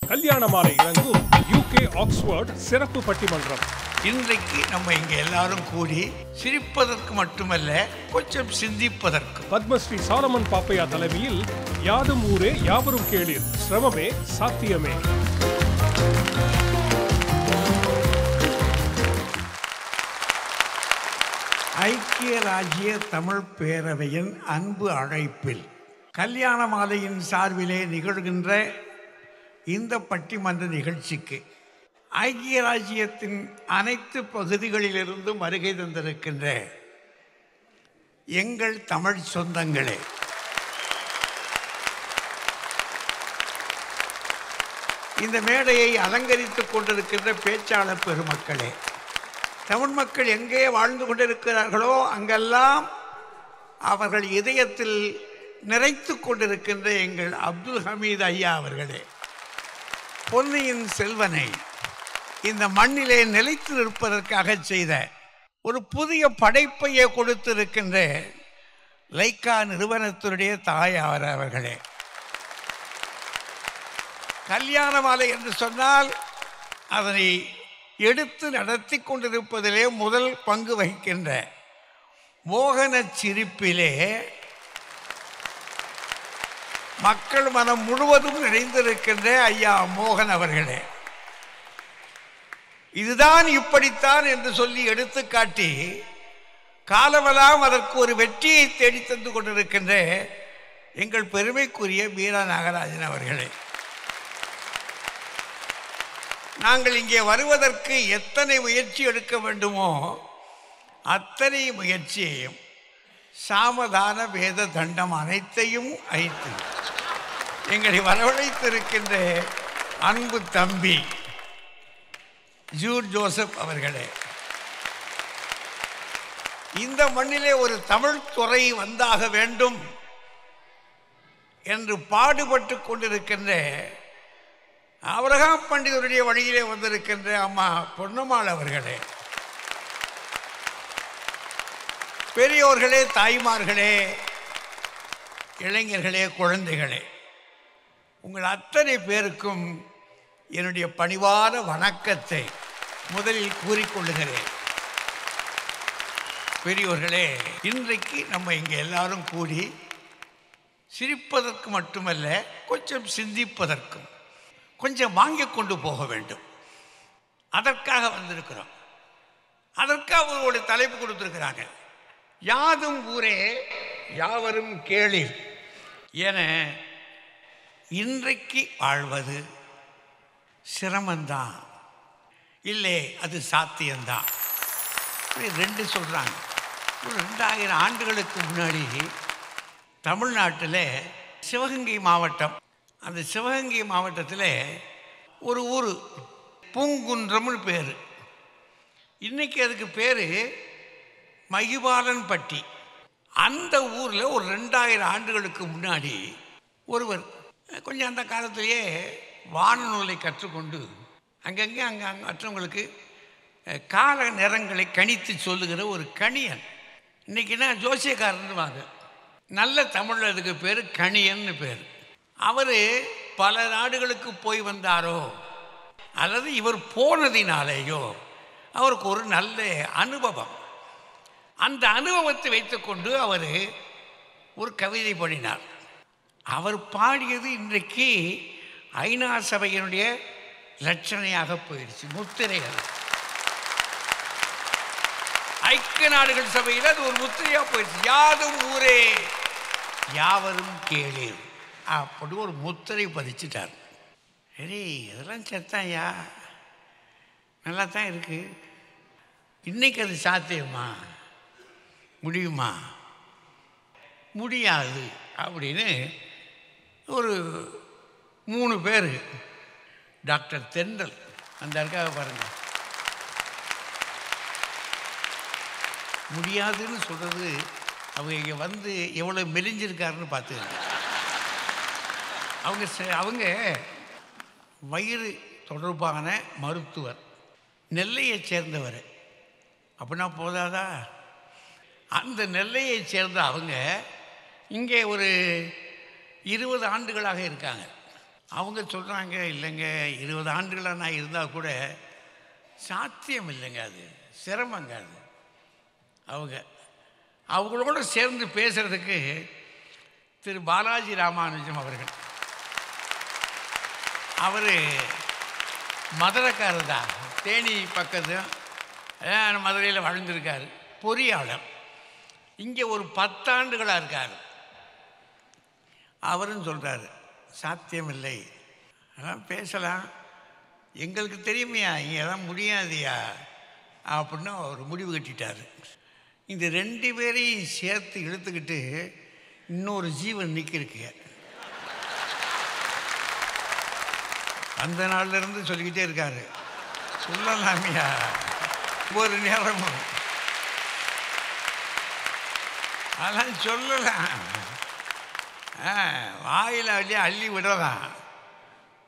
கல்யாண மாலை இறங்கும் UK ஆக்ஸ்போர்ட் சிறப்பு பட்டிமன்றம். இன்றைக்கு நம்ம இங்க எல்லாரும் கூடி சிரிப்பதற்கு மட்டுமல்ல, கொஞ்சம் சிந்திப்பதற்கு. பத்மஸ்ரீ சாலமன் பாப்பையா தலைமையில் யாதும் ஊரே யாவரும் கேளீர், சிரமமே சாத்தியமே. ஐக்கிய ராஜ்ய தமிழ் பேரவையின் அன்பு அழைப்பில் கல்யாண மாலையின் சார்பிலே நிகழ்கின்ற இந்த பட்டிமன்ற நிகழ்ச்சிக்கு ஐக்கிய ராஜ்யத்தின் அனைத்து பகுதிகளிலிருந்தும் வருகை தந்திருக்கின்ற எங்கள் தமிழ் சொந்தங்களே, இந்த மேடையை அலங்கரித்துக் கொண்டிருக்கின்ற பேச்சாளர் பெருமக்களே, தமிழ் மக்கள் எங்கே வாழ்ந்து கொண்டிருக்கிறார்களோ அங்கெல்லாம் அவர்கள் இதயத்தில் நிறைத்து கொண்டிருக்கின்ற எங்கள் அப்துல் ஹமீது ஐயா அவர்களே, பொன்னியின் செல்வனை இந்த மண்ணிலே நிலைத்து நிற்பதற்காக செய்த ஒரு புதிய படைப்பையே கொடுத்திருக்கின்ற லைக்கா நிறுவனத்தினுடைய தாயார் அவர்களே, கல்யாண மாலை என்று சொன்னால் அதனை எடுத்து நடத்தி கொண்டிருப்பதிலே முதல் பங்கு வகிக்கின்ற மோகன சிரிப்பிலே மக்கள் மனம் முழுவதும் நிறைந்திருக்கின்ற ஐயா மோகன் அவர்களே, இதுதான் இப்படித்தான் என்று சொல்லி எடுத்துக்காட்டி காலமெல்லாம் அதற்கு ஒரு வெற்றியை தேடி தந்து கொண்டிருக்கின்ற எங்கள் பெருமைக்குரிய மீரா நாகராஜன் அவர்களே, நாங்கள் இங்கே வருவதற்கு எத்தனை முயற்சி எடுக்க வேண்டுமோ அத்தனை முயற்சியையும் சாமதான வேத தண்டம் அனைத்தையும் ஐத்து எங்களை வரவழைத்திருக்கின்ற அன்பு தம்பி ஜூட் ஜோசப் அவர்களே, இந்த மண்ணிலே ஒரு தமிழ் துறை வந்தாக வேண்டும் என்று பாடுபட்டு கொண்டிருக்கின்ற ஆபிரகாம் பண்டிதருடைய வழியிலே வந்திருக்கின்ற அம்மா பொன்னம்மாள் அவர்களே, பெரியோர்களே, தாய்மார்களே, இளைஞர்களே, குழந்தைகளே, உங்கள் அத்தனை பேருக்கும் என்னுடைய பணிவான வணக்கத்தை முதலில் கூறிக்கொள்ளுகிறேன். பெரியோர்களே, இன்றைக்கு நம்ம இங்கே எல்லாரும் கூடி சிரிப்பதற்கு மட்டுமல்ல, கொஞ்சம் சிந்திப்பதற்கும் கொஞ்சம் வாங்கி கொண்டு போக வேண்டும், அதற்காக வந்திருக்கிறோம். அதற்காக ஒரு தலைப்பு கொடுத்திருக்கிறாங்க, யாதும் ஊரே யாவரும் கேளீர் என. இன்றைக்கு வாழ்வது சிரமந்தான், இல்லை அது சாத்தியம்தான். ரெண்டு சொல்கிறாங்க. ஒரு 2000 ஆண்டுகளுக்கு முன்னாடி தமிழ்நாட்டில் சிவகங்கை மாவட்டம், அந்த சிவகங்கை மாவட்டத்தில் ஒரு ஊர் பூங்குன்றம்னு பேர். இன்றைக்கி அதுக்கு பேர் மகிபாலன்பட்டி. அந்த ஊரில் ஒரு 2000 ஆண்டுகளுக்கு முன்னாடி ஒருவர் கொஞ்சம் அந்த காலத்திலேயே வானநூலை கற்றுக்கொண்டு அங்கங்கே அங்கே மற்றவங்களுக்கு கால நேரங்களை கணித்து சொல்லுகிற ஒரு கணியன். இன்றைக்கினா ஜோசியக்காரன்னு வாங்க, நல்ல தமிழில் அதுக்கு பேர் கணியன்னு பேர். அவர் பல நாடுகளுக்கு போய் வந்தாரோ அல்லது இவர் போனதினாலேயோ அவருக்கு ஒரு நல்ல அனுபவம். அந்த அனுபவத்தை வைத்துக்கொண்டு அவர் ஒரு கவிதை பாடினார். அவர் பாடியது இன்றைக்கு ஐநா சபையினுடைய லட்சணையாக போயிடுச்சு, முத்திரை. அது ஐக்கிய நாடுகள் சபையில் அது ஒரு முத்திரையாக போயிடுச்சு. யாதும் ஊரே யாவரும் கேளீர் அப்படி ஒரு முத்திரை பதிச்சுட்டார். சரி, இதெல்லாம் செத்தாயா, நல்லா தான் இருக்கு. இன்னைக்கு அது சாத்தியமா, முடியுமா? முடியாது அப்படின்னு ஒரு 3 பேர், டாக்டர் தென்றல் அந்த இருக்காக பாருங்க, முடியாதுன்னு சொல்கிறது அவங்க இங்கே வந்து எவ்வளோ மெலிஞ்சிருக்காருன்னு பார்த்துக்கங்க. அவங்க வயிறு தொடர்பான மருத்துவர், நெல்லையை சேர்ந்தவர். அப்படின்னா போதாதா? அந்த நெல்லையை சேர்ந்த அவங்க இங்கே ஒரு 20 ஆண்டுகளாக இருக்காங்க. அவங்க சொல்கிறாங்க, இல்லைங்க 20 ஆண்டுகளாக நான் இருந்தால் கூட சாத்தியம் இல்லைங்க, அது சிரமங்க. அது அவங்களோட சேர்ந்து பேசுகிறதுக்கு திரு பாலாஜி ராமானுஜம் அவர்கள், அவர் மதுரைக்காரர் தான், தேனி பக்கத்து மதுரையில் வாழ்ந்திருக்கார், பொறியாளர். இங்கே ஒரு 10 ஆண்டுகளாக இருக்கார். அவரும் சொல்கிறார் சாத்தியமில்லை, அதான் பேசலாம், எங்களுக்கு தெரியுமையா, இங்கெல்லாம் முடியாதியா அப்படின்னு அவர் முடிவு கட்டிட்டார். இந்த 2 பேரையும் சேர்த்து இழுத்துக்கிட்டு இன்னொரு ஜீவன் நிற்கிருக்கு. அந்த நாள்லேருந்து சொல்லிக்கிட்டே இருக்காரு, சொல்லலாமியா ஒரு நேரமும், அதெல்லாம் சொல்லலாம், வாயில் அள்ளி விடலாம்,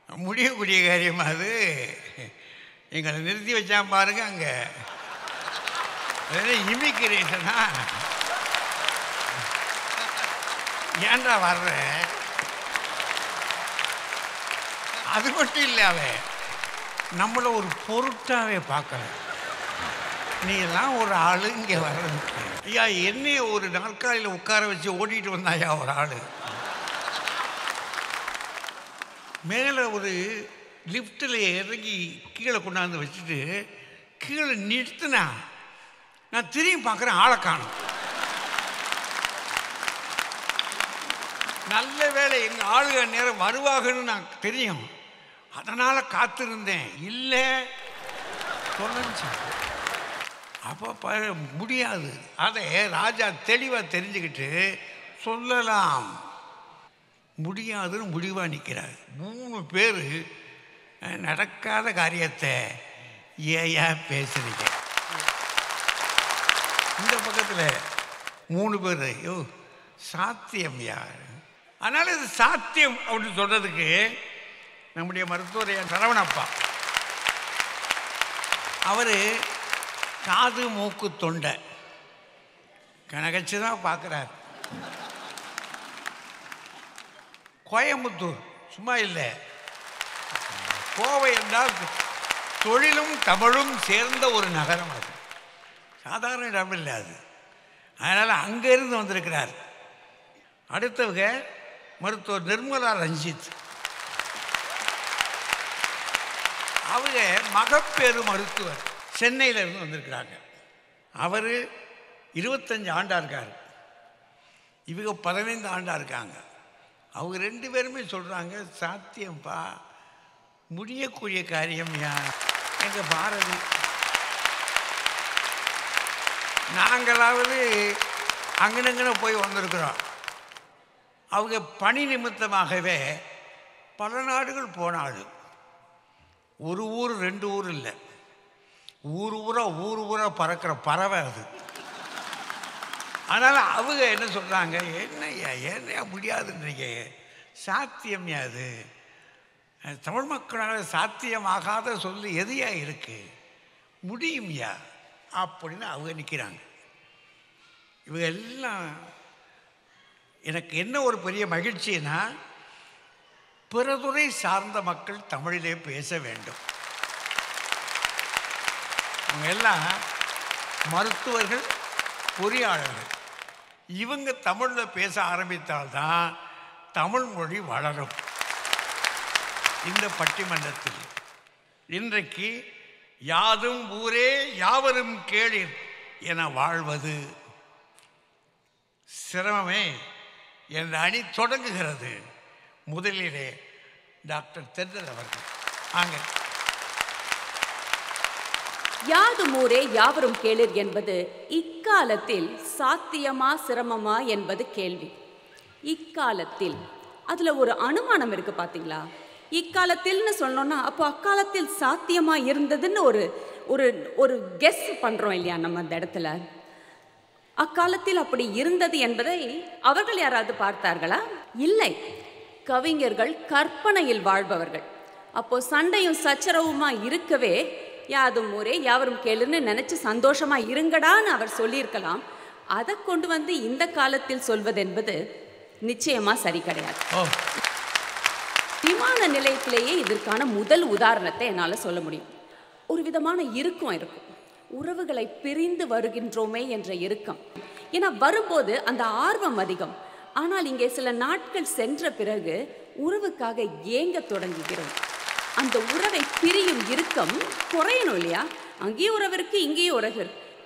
முடியக்கூடிய காரியம் அது. எங்களை நிறுத்தி வச்சான் பாருங்க அங்கே, இமிக்ரேஷனா ஏன்டா வர்ற, அது மட்டும் இல்லை, அவன் நம்மளை ஒரு பொருட்டாவே பார்க்கல, நீ எல்லாம் ஒரு ஆளு இங்கே வர்றது. ஐயா என்னைய ஒரு நாற்காலியில் உட்கார வச்சு ஓட்டிகிட்டு வந்தாயா ஒரு ஆள், மேலே ஒரு லிஃப்டில் இறங்கி கீழே கொண்டாந்து வச்சுட்டு கீழே நிறுத்தினா, நான் திரும்பி பார்க்குறேன், ஆளை காணும். நல்ல வேலை எங்கள் ஆளுக நேரம் வருவாங்கன்னு நான் தெரியும், அதனால் காத்திருந்தேன், இல்லை சொல்லுச்சு. அப்போ முடியாது, அதை ராஜா தெளிவாக தெரிஞ்சுக்கிட்டு சொல்லலாம், முடியாதுன்னு முடிவாக நிற்கிறார். 3 பேர் நடக்காத காரியத்தை ஏன் பேசுறீங்க? இந்த பக்கத்தில் 3 பேர், ஐயோ சாத்தியம் யார்? அதனால் இது சாத்தியம் அப்படின்னு சொல்கிறதுக்கு நம்முடைய மருத்துவர் சரவணப்பா, அவர் காது மூக்கு தொண்டை கணக்கச்சு தான் பார்க்குறார். கோயம்புத்தூர் சும்மா இல்லை, கோவை என்றால் தொழிலும் தமிழும் சேர்ந்த ஒரு நகரம், அது சாதாரண இடம் இல்லை அது. அதனால் அங்கேருந்து வந்திருக்கிறார். அடுத்தவங்க மருத்துவர் நிர்மலா ரஞ்சித், அவங்க மகப்பேறு மருத்துவர், சென்னையிலேருந்து வந்திருக்கிறாங்க. அவர் 25 ஆண்டாக இருக்கார், இவங்க 15 ஆண்டாக இருக்காங்க. அவங்க 2 பேருமே சொல்கிறாங்க சாத்தியம்ப்பா, முடியக்கூடிய காரியம் எங்கள் பாரதி, நாங்களாவது அங்கனங்கன போய் வந்திருக்கிறோம். அவங்க பணி நிமித்தமாகவே பல நாடுகள் போனாலும் ஒரு ஊர் 2 ஊர் இல்லை, ஊர் ஊராக பறக்கிற பறவை அது. அதனால் அவங்க என்ன சொல்கிறாங்க, என்னையா முடியாதுன்றீங்க, சாத்தியம் அது தமிழ் மக்களால் சாத்தியமாகாத சொல்லி எதையா இருக்குது, முடியும்யா அப்படின்னு அவங்க நிற்கிறாங்க. இவங்க எல்லாம் எனக்கு என்ன ஒரு பெரிய மகிழ்ச்சின்னா, பிறதுறை சார்ந்த மக்கள் தமிழிலே பேச வேண்டும். அவங்க எல்லாம் மருத்துவர்கள், பொறியாளர்கள், இவங்க தமிழில் பேச ஆரம்பித்தால்தான் தமிழ் மொழி வளரும். இந்த பட்டிமன்றத்தில் இன்றைக்கு யாதும் ஊரே யாவரும் கேளீர் என வாழ்வது சிரமமே என்ற அணி தொடங்குகிறது. முதலிலே டாக்டர் தென்றல் அவர்கள். ஆங்க, யாதும் ஊரே யாவரும் கேளீர் என்பது இக்காலத்தில் சாத்தியமா சிரமமா என்பது கேள்வி. இக்காலத்தில் அதில் ஒரு அனுமானம் இருக்குது பார்த்தீங்களா? இக்காலத்தில்னு சொன்னோன்னா அப்போ அக்காலத்தில் சாத்தியமா இருந்ததுன்னு ஒரு ஒரு ஒரு கெஸ் பண்ணுறோம் இல்லையா நம்ம அந்த இடத்துல. அக்காலத்தில் அப்படி இருந்தது என்பதை அவர்கள் யாராவது பார்த்தார்களா? இல்லை. கவிஞர்கள் கற்பனையில் வாழ்பவர்கள். அப்போ சண்டையும் சச்சரவுமா இருக்கவே யாதும் ஊரே யாவரும் கேளுன்னு நினைச்சு சந்தோஷமா இருங்கடான்னு அவர் சொல்லியிருக்கலாம். அதை கொண்டு வந்து இந்த காலத்தில் சொல்வது என்பது நிச்சயமா சரி கிடையாது. விமான நிலையத்திலேயே இதற்கான முதல் உதாரணத்தை என்னால் சொல்ல முடியும். ஒரு விதமான இறுக்கம் இருக்கும், உறவுகளை பிரிந்து வருகின்றோமே என்ற இறுக்கம். ஏன்னா வரும்போது அந்த ஆர்வம் அதிகம். ஆனால் இங்கே சில நாட்கள் சென்ற பிறகு உறவுக்காக ஏங்க தொடங்குகிறோம். அந்த உறவை பிரியும் இறுக்கம் குறையணும் இல்லையா? அங்கேயும் உறவு இருக்கு, இங்கேயும் உறவு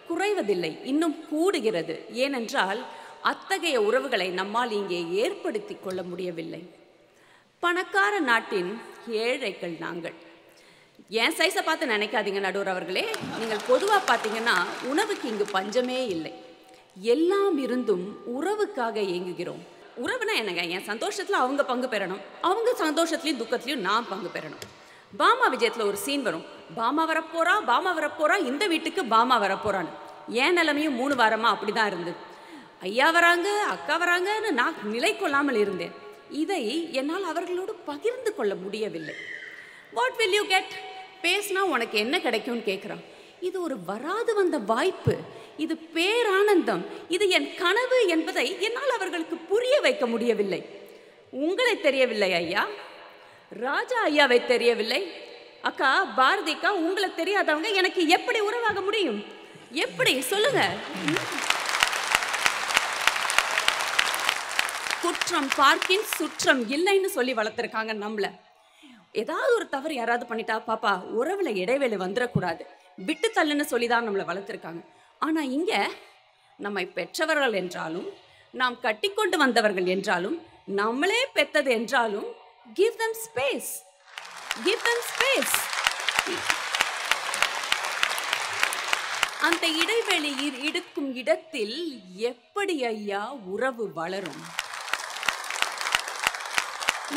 குறைவதில்லை, இன்னும் கூடுகிறது. ஏனென்றால் அத்தகைய உறவுகளை நம்மால் இங்கே ஏற்படுத்தி கொள்ள முடியவில்லை. பணக்கார நாட்டின் ஏழைகள் நாங்கள். என் சைஸை பார்த்து நினைக்காதீங்க நடுவர் அவர்களே. நீங்கள் பொதுவாக பார்த்தீங்கன்னா உணவுக்கு இங்கு பஞ்சமே இல்லை. எல்லாம் இருந்தும் உறவுக்காக ஏங்குகிறோம். உறவுனா என்னங்க? என் சந்தோஷத்தில் அவங்க பங்கு பெறணும், அவங்க சந்தோஷத்துலையும் துக்கத்துலையும் நான் பங்கு பெறணும். பாமா விஜயத்தில் ஒரு சீன் வரும், பாமா வரப்போறா, பாமா வரப்போறா, இந்த வீட்டுக்கு பாமா வரப்போறான்னு. என் நிலைமையும் 3 வாரமாக அப்படி தான் இருந்தது. ஐயா வராங்க, அக்கா வராங்கன்னு நான் நிலை கொள்ளாமல் இருந்தேன். இதை என்னால் அவர்களோடு பகிர்ந்து கொள்ள முடியவில்லை. What will you get? பேசினா உனக்கு என்ன கிடைக்கும்னு கேட்குறான். இது ஒரு வராது வந்த வாய்ப்பு, இது பேரானந்தம், இது என் கனவு என்பதை என்னால் அவர்களுக்கு புரிய வைக்க முடியவில்லை. உங்களை தெரியவில்லை ஐயா, ராஜா ஐயாவை தெரியவில்லை, அக்கா பாரதிக்கா உங்களை தெரியாதவங்க எனக்கு எப்படி உறவாக முடியும்? எப்படி சொல்லுங்க? குற்றம் பார்க்கின் சுற்றம் இல்லைன்னு சொல்லி வளர்த்துருக்காங்க நம்மள. ஏதாவது ஒரு தவறு யாராவது பண்ணிட்டா, பாப்பா உறவுல இடைவேளை வந்துடக்கூடாது, விட்டு தள்ளுன்னு சொல்லி தான் நம்மளை வளர்த்துருக்காங்க. ஆனால் இங்கே நம்மை பெற்றவர்கள் என்றாலும், நாம் கட்டிக்கொண்டு வந்தவர்கள் என்றாலும், நம்மளே பெத்தது என்றாலும், give them space, give them space. அந்த இடைவெளி இருக்கும் இடத்தில் எப்படி ஐயா உறவு வளரும்?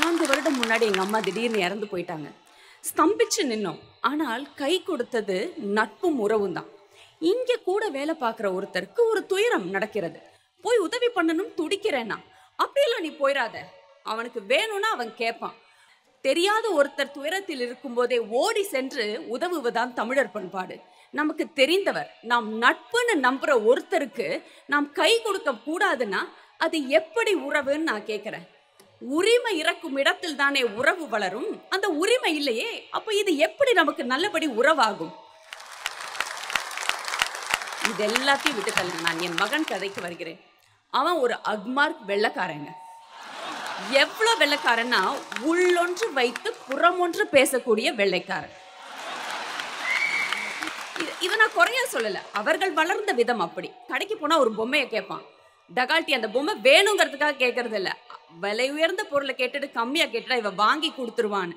4 வருடம் முன்னாடி எங்கள் அம்மா திடீர்னு இறந்து போயிட்டாங்க. ஸ்தம்பிச்சு நின்னோம். ஆனால் கை கொடுத்தது நட்பும் உறவும் தான். இங்கே கூட வேலை பார்க்குற ஒருத்தருக்கு ஒரு துயரம் நடக்கிறது, போய் உதவி பண்ணணும் துடிக்கிறேன்னா, அப்படியெல்லாம் நீ போயிடாத, அவனுக்கு வேணும்னா அவன் கேட்பான். தெரியாத ஒருத்தர் துயரத்தில் இருக்கும்போதே ஓடி சென்று உதவுவதுதான் தமிழர் பண்பாடு. நமக்கு தெரிந்தவர், நாம் நட்புன்னு நம்புற ஒருத்தருக்கு நாம் கை கொடுக்க கூடாதுன்னா அது எப்படி உறவுன்னு நான் கேட்குறேன். உரிமை இறக்கும் இடத்தில் தானே உறவு வளரும். அந்த உரிமை இல்லையே, அப்ப இது எப்படி நமக்கு நல்லபடி உறவாகும்? இது எல்லாத்தையும் விட்டு தள்ளுங்க. நான் என் மகன் கதைக்கு வருகிறேன். அவன் ஒரு அக்மார்க் வெள்ளக்காரங்க. எவ்வளவு வெள்ளைக்காரன்னா, உள்ளொன்று வைத்து புறமொன்று பேசக்கூடிய வெள்ளைக்காரன். இதை நான் குறையா சொல்லல, அவர்கள் வளர்ந்த விதம் அப்படி. கடைக்கு போனா ஒரு பொம்மையை கேட்பான், டகால்ட்டி அந்த பொம்மை வேணுங்கிறதுக்காக கேட்கறது இல்லை, விலை உயர்ந்த பொருளை கேட்டுட்டு கம்மியா கேட்டுட்டா இவன் வாங்கி கொடுத்துருவான்னு.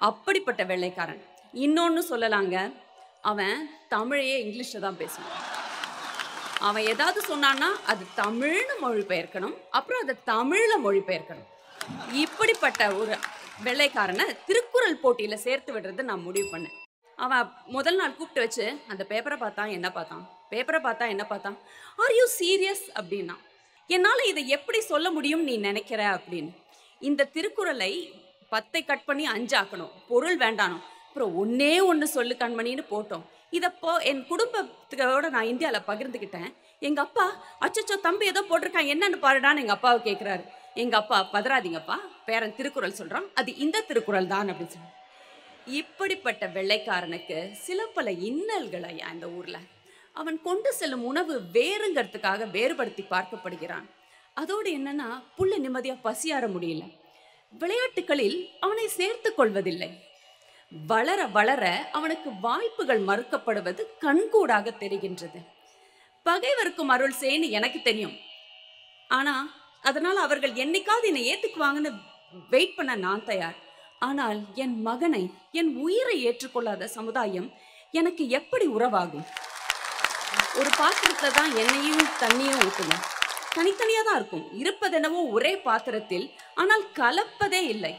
அப்படிப்பட்ட வெள்ளைக்காரன். இன்னொன்னு சொல்லலாங்க, அவன் தமிழையே இங்கிலீஷ்ல தான் பேசுவான். அவன் ஏதாவது சொன்னான்னா அது தமிழ்னு மொழிபெயர்க்கணும், அப்புறம் அதை தமிழ்ல மொழிபெயர்க்கணும். இப்படிப்பட்ட ஒரு வெள்ளைக்காரனை திருக்குறள் போட்டியில சேர்த்து விடுறது நான் முடிவு பண்ணேன். அவன் முதல் நாள் கூப்பிட்டு வச்சு, அந்த பேப்பரை பார்த்தான், என்ன பார்த்தான், பேப்பரை பார்த்தா என்ன பார்த்தான், ஆர் யூ சீரியஸ் அப்படின்னா. என்னால் இதை எப்படி சொல்ல முடியும் நீ நினைக்கிற அப்படின்னு. இந்த திருக்குறளை 10 கட் பண்ணி 5 ஆக்கணும், பொருள் வேண்டானோ, அப்புறம் ஒன்னே ஒன்று சொல்லு கண்மணின்னு போட்டோம். இதப்போ என் குடும்பத்தோட நான் இந்தியாவில் பகிர்ந்துக்கிட்டேன். எங்கள் அப்பா, அச்சச்சோ தம்பி ஏதோ போட்டிருக்கான் என்னன்னு பாருடான்னு எங்கள் அப்பாவை கேட்குறாரு. எங்கள் அப்பா, பதறாதீங்கப்பா, பேரன் திருக்குறள் சொல்கிறான், அது இந்த திருக்குறள் தான் அப்படின்னு சொல்லி. இப்படிப்பட்ட வெள்ளைக்காரனுக்கு சில பல இன்னல்கள் ஐயா இந்த ஊரில். அவன் கொண்டு செல்லும் உணவு வேறுங்கிறதுக்காக வேறுபடுத்தி பார்க்கப்படுகிறான். அதோடு என்னன்னா, புள்ள நிம்மதியாக பசியாற முடியல. விளையாட்டுகளில் அவனை சேர்த்து கொள்வதில்லை. வளர வளர அவனுக்கு வாய்ப்புகள் மறுக்கப்படுவது கண்கூடாக தெரிகின்றது. பகைவருக்கும் அருள் செய்யன்னு எனக்கு தெரியும், ஆனா அதனால் அவர்கள் என்னைக்காவது என்னை ஏத்துக்குவாங்கன்னு வெயிட் பண்ண நான் தயார். ஆனால் என் மகனை, என் உயிரை ஏற்றுக்கொள்ளாத சமுதாயம் எனக்கு எப்படி உறவாகும்? ஒரு பாத்திரத்துல தான் எண்ணெயும் தண்ணியும் ஊற்றுங்க, தனித்தனியாக தான் இருக்கும். இருப்பதெனவோ ஒரே பாத்திரத்தில், ஆனால் கலப்பதே இல்லை.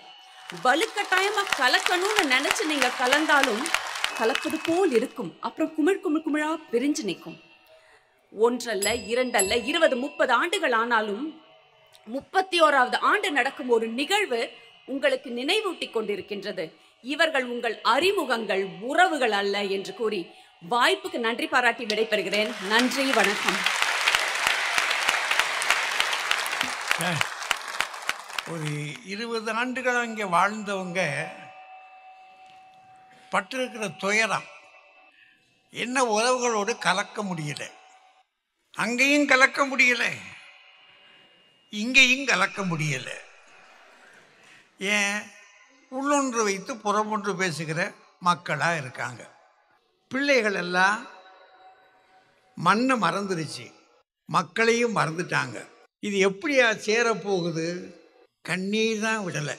வலுக்கட்டாயமா கலக்கணும்னு நினைச்சு நீங்க கலந்தாலும் கலப்பது போல் இருக்கும், அப்புறம் குமிழ் குமிழ் குமிழா பிரிஞ்சு நிற்கும். 1 அல்ல 2 அல்ல 20 30 ஆண்டுகள் ஆனாலும் 31வது ஆண்டு நடக்கும் ஒரு நிகழ்வு உங்களுக்கு நினைவூட்டி கொண்டிருக்கின்றது. இவர்கள் உங்கள் அறிமுகங்கள், உறவுகள் அல்ல என்று கூறி வாய்ப்புக்கு நன்றி பாராட்டி விடைபெறுகிறேன். நன்றி, வணக்கம். ஒரு 20 ஆண்டுகள் அங்கே வாழ்ந்தவங்க பட்டிருக்கிற துயரம் என்ன உறவுகளோடு கலக்க முடியல, அங்கேயும் கலக்க முடியல, இங்கேயும் கலக்க முடியல. ஏன்? உள்ளொன்று வைத்து புறமொன்று பேசுகிற மக்களாக இருக்காங்க. பிள்ளைகள் எல்லாம் மண்ணை மறந்துருச்சு, மக்களையும் மறந்துட்டாங்க. இது எப்படியா சேரப்போகுது? கண்ணீர் தான் விடலை,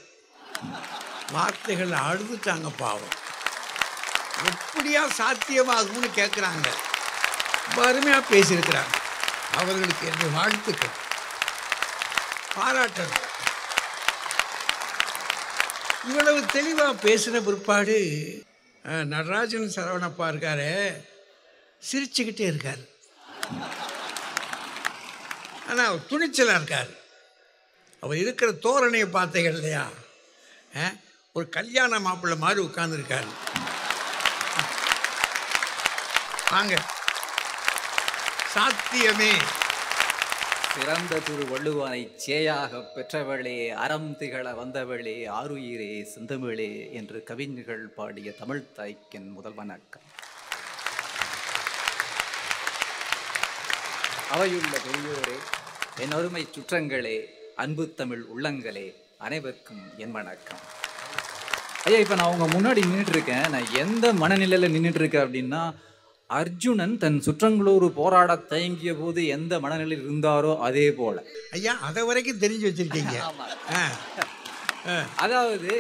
வார்த்தைகள் அழுதுட்டாங்க பாவம். எப்படியா சாத்தியமாகும்னு கேட்குறாங்க. ரொம்ப அருமையாக பேசியிருக்கிறாங்க. அவர்களுக்கு என்னுடைய வாழ்த்துக்கள், பாராட்டணும். இவ்வளவு தெளிவாக பேசின பிற்பாடு நடராஜன் சரவணப்பா இருக்காரு, சிரிச்சுக்கிட்டே இருக்கார். ஆனால் அவர் துணிச்சலாக இருக்கார். அவர் இருக்கிற தோரணையை பார்த்தீங்க இல்லையா? ஒரு கல்யாண மாப்பிள்ளை மாதிரி உட்கார்ந்துருக்காரு. வாங்க. சாத்தியமே. சிறந்த திரு வள்ளுவனை சேயாக பெற்றவளே, அறம் திகழ வந்தவளே, ஆருயிரே செந்தமிழே என்று கவிஞர்கள் பாடிய தமிழ் தாய்க்கின் முதல் வணக்கம். அவையுள்ள பெரியோரே, என் அருமை சுற்றங்களே, அன்பு தமிழ் உள்ளங்களே, அனைவருக்கும் என் வணக்கம். ஐயா, இப்போ நான் உங்க முன்னாடி நின்றுட்டு இருக்கேன். நான் எந்த மனநிலையில் நின்றுட்டு இருக்கேன் அப்படின்னா, அர்ஜுனன் தன் சுற்றங்களோடு போராட தயங்கிய போது எந்த மனநிலையில் இருந்தாரோ அதே போல. ஐயா, அதை வரைக்கும் தெரிஞ்சு வச்சிருக்கீங்க. அதாவது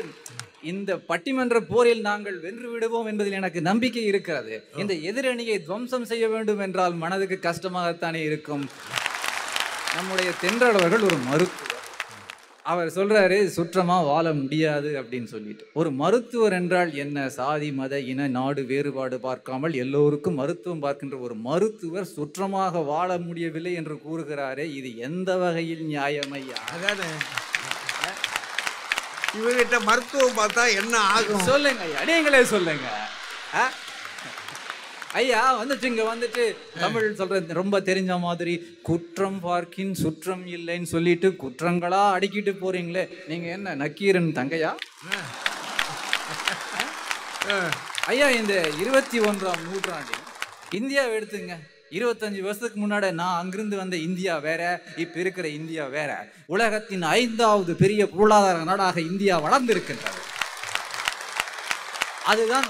இந்த பட்டிமன்ற போரில் நாங்கள் வென்று விடுவோம் என்பதில் எனக்கு நம்பிக்கை இருக்கிறது. இந்த எதிரணியை துவம்சம் செய்ய வேண்டும் என்றால் மனதுக்கு கஷ்டமாகத்தானே இருக்கும். நம்முடைய தென்றலவர்கள் ஒரு மருத்துவர், அவர் சொல்றாரு சுற்றமா வாழ முடியாது அப்படின்னு சொல்லிட்டு. ஒரு மருத்துவர் என்றால் என்ன? சாதி மத இன நாடு வேறுபாடு பார்க்காமல் எல்லோருக்கும் மருத்துவம் பார்க்கின்ற ஒரு மருத்துவர் சுற்றமாக வாழ முடியவில்லை என்று கூறுகிறாரே, இது எந்த வகையில் நியாயமையா? அதாவது இவர்கிட்ட மருத்துவம் பார்த்தா என்ன ஆகும்? சொல்லுங்க ஐயா, நீங்களே சொல்லுங்க. ஐயா வந்துட்டு இங்க வந்துட்டு தமிழ் சொல்றது ரொம்ப தெரிஞ்ச மாதிரி குற்றம் பார்க்கின் சுற்றம் இல்லைன்னு சொல்லிட்டு குற்றங்களா அடிக்கிட்டு போறீங்களே, நீங்க என்ன நக்கீரன் தங்கையா? ஐயா, இந்த 21ஆம் நூற்றாண்டில் இந்தியாவை எடுத்துங்க. 25 வருஷத்துக்கு முன்னாடி நான் அங்கிருந்து வந்த இந்தியா வேற, இப்ப இருக்கிற இந்தியா வேற. உலகத்தின் 5வது பெரிய பொருளாதார நாடாக இந்தியா வளர்ந்திருக்கின்றது. அதுதான்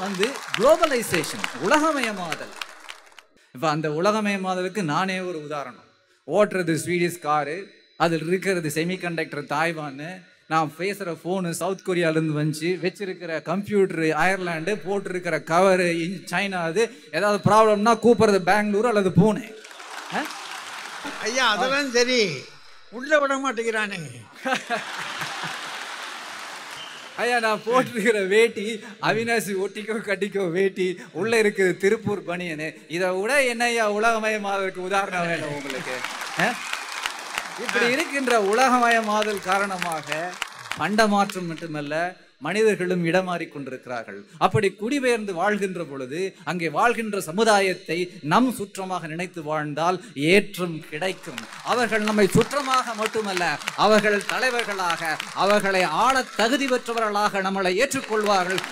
குளோபலைசேஷன், உலகமயமாதல். இப்போ அந்த உலகமயமாதலுக்கு நானே ஒரு உதாரணம். ஓட்டுறது ஸ்வீடிஷ் காரு, அதில் இருக்கிறது செமிகண்டக்டர் தாய்வான், நான் பேசுகிற ஃபோனு சவுத் கொரியாவிலேருந்து வந்துச்சு, வச்சிருக்கிற கம்ப்யூட்டரு அயர்லாண்டு, போட்டிருக்கிற கவரு சைனா. அது ஏதாவது ப்ராப்ளம்னா கூப்பிட்றது பெங்களூரு அல்லது பூனே. ஐயா, அதெல்லாம் சரி, உள்ள விட மாட்டேங்கிறானே. ஐயா, நான் போட்டிருக்கிற வேட்டி அவினாசி ஒட்டிக்கோ கட்டிக்கோ வேட்டி, உள்ள இருக்குது திருப்பூர் பனியனு. இதை விட என்னையா உலகமயமாதலுக்கு உதாரணம் வேணும் உங்களுக்கு? இப்படி இருக்கின்ற உலகமயமாதல் காரணமாக பண்ட மாற்றம் மட்டுமல்ல, மனிதர்களும் இடமாறி கொண்டிருக்கிறார்கள். அப்படி குடிபெயர்ந்து வாழ்கின்ற பொழுது அங்கே வாழ்கின்ற சமுதாயத்தை நம் சுற்றமாக நினைத்து வாழ்ந்தால் ஏற்றம் கிடைக்கும். அவர்கள் நம்மை சுற்றமாக மட்டுமல்ல, அவர்கள் தலைவர்களாக, அவர்களை ஆள தகுதி பெற்றவர்களாக நம்மளை ஏற்றுக்கொள்வார்கள்.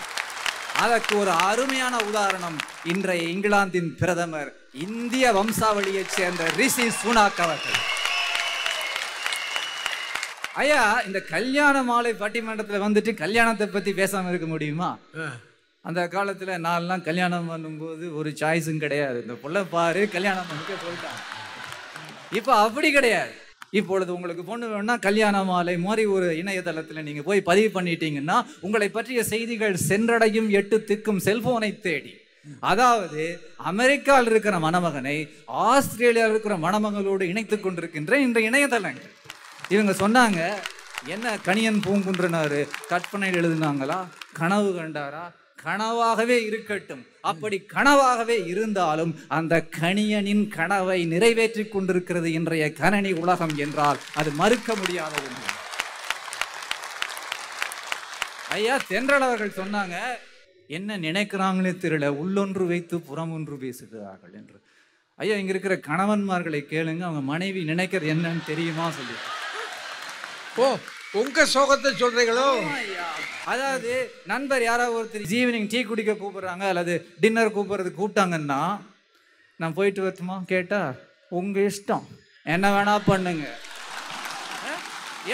அதற்கு ஒரு அருமையான உதாரணம் இன்றைய இங்கிலாந்தின் பிரதமர், இந்திய வம்சாவளியைச் சேர்ந்த ரிஷி சுனாக் அவர்கள். ஐயா, இந்த கல்யாண மாலை பட்டிமன்றத்தில் வந்துட்டு கல்யாணத்தை பற்றி பேசாமல் இருக்க முடியுமா? அந்த காலத்தில் நான்லாம் கல்யாணம் பண்ணும்போது ஒரு சாய்ஸும் கிடையாது. இந்த பொண்ணை பாரு கல்யாணம் பண்ணிக்க சொல்லிட்டாங்க. இப்போ அப்படி கிடையாது. இப்பொழுது உங்களுக்கு பொண்ணு வேணும்னா கல்யாண மாலை மாதிரி ஒரு இணையதளத்தில் நீங்கள் போய் பதிவு பண்ணிட்டீங்கன்னா உங்களை பற்றிய செய்திகள் சென்றடையும் 8 திக்கும் செல்போனை தேடி. அதாவது அமெரிக்காவில் இருக்கிற மணமகனை ஆஸ்திரேலியாவில் இருக்கிற மணமகளோடு இணைத்து கொண்டிருக்கின்ற இந்த இணையதளங்கள். இவங்க சொன்னாங்க, என்ன கணியன் பூங்குன்றனாரு கற்பனையில் எழுதினாங்களா, கனவு கண்டாரா? கனவாகவே இருக்கட்டும். அப்படி கனவாகவே இருந்தாலும் அந்த கணியனின் கனவை நிறைவேற்றி கொண்டிருக்கிறது இன்றைய கணனி உலகம் என்றால் அது மறுக்க முடியாத ஒன்று. ஐயா, தென்றலவர்கள் சொன்னாங்க, என்ன நினைக்கிறாங்களே தெரியல, உள்ளொன்று வைத்து புறமொன்று பேசுகிறார்கள் என்று. ஐயா, இங்க இருக்கிற கணவன்மார்களை கேளுங்க, அவங்க மனைவி நினைக்கிறது என்னன்னு தெரியுமா சொல்லி. ஓ, உங்க சோகத்தை சொல்றீங்களோ? அதாவது நண்பர் யாராவது ஒருத்தர் ஈவினிங் டீ குடிக்க கூப்பிடுறாங்க அல்லது டின்னர் கூப்பிடுறதுக்கு கூப்பிட்டாங்கன்னா நான் போயிட்டு வரட்டுமா கேட்டா உங்க இஷ்டம், என்ன வேணா பண்ணுங்க.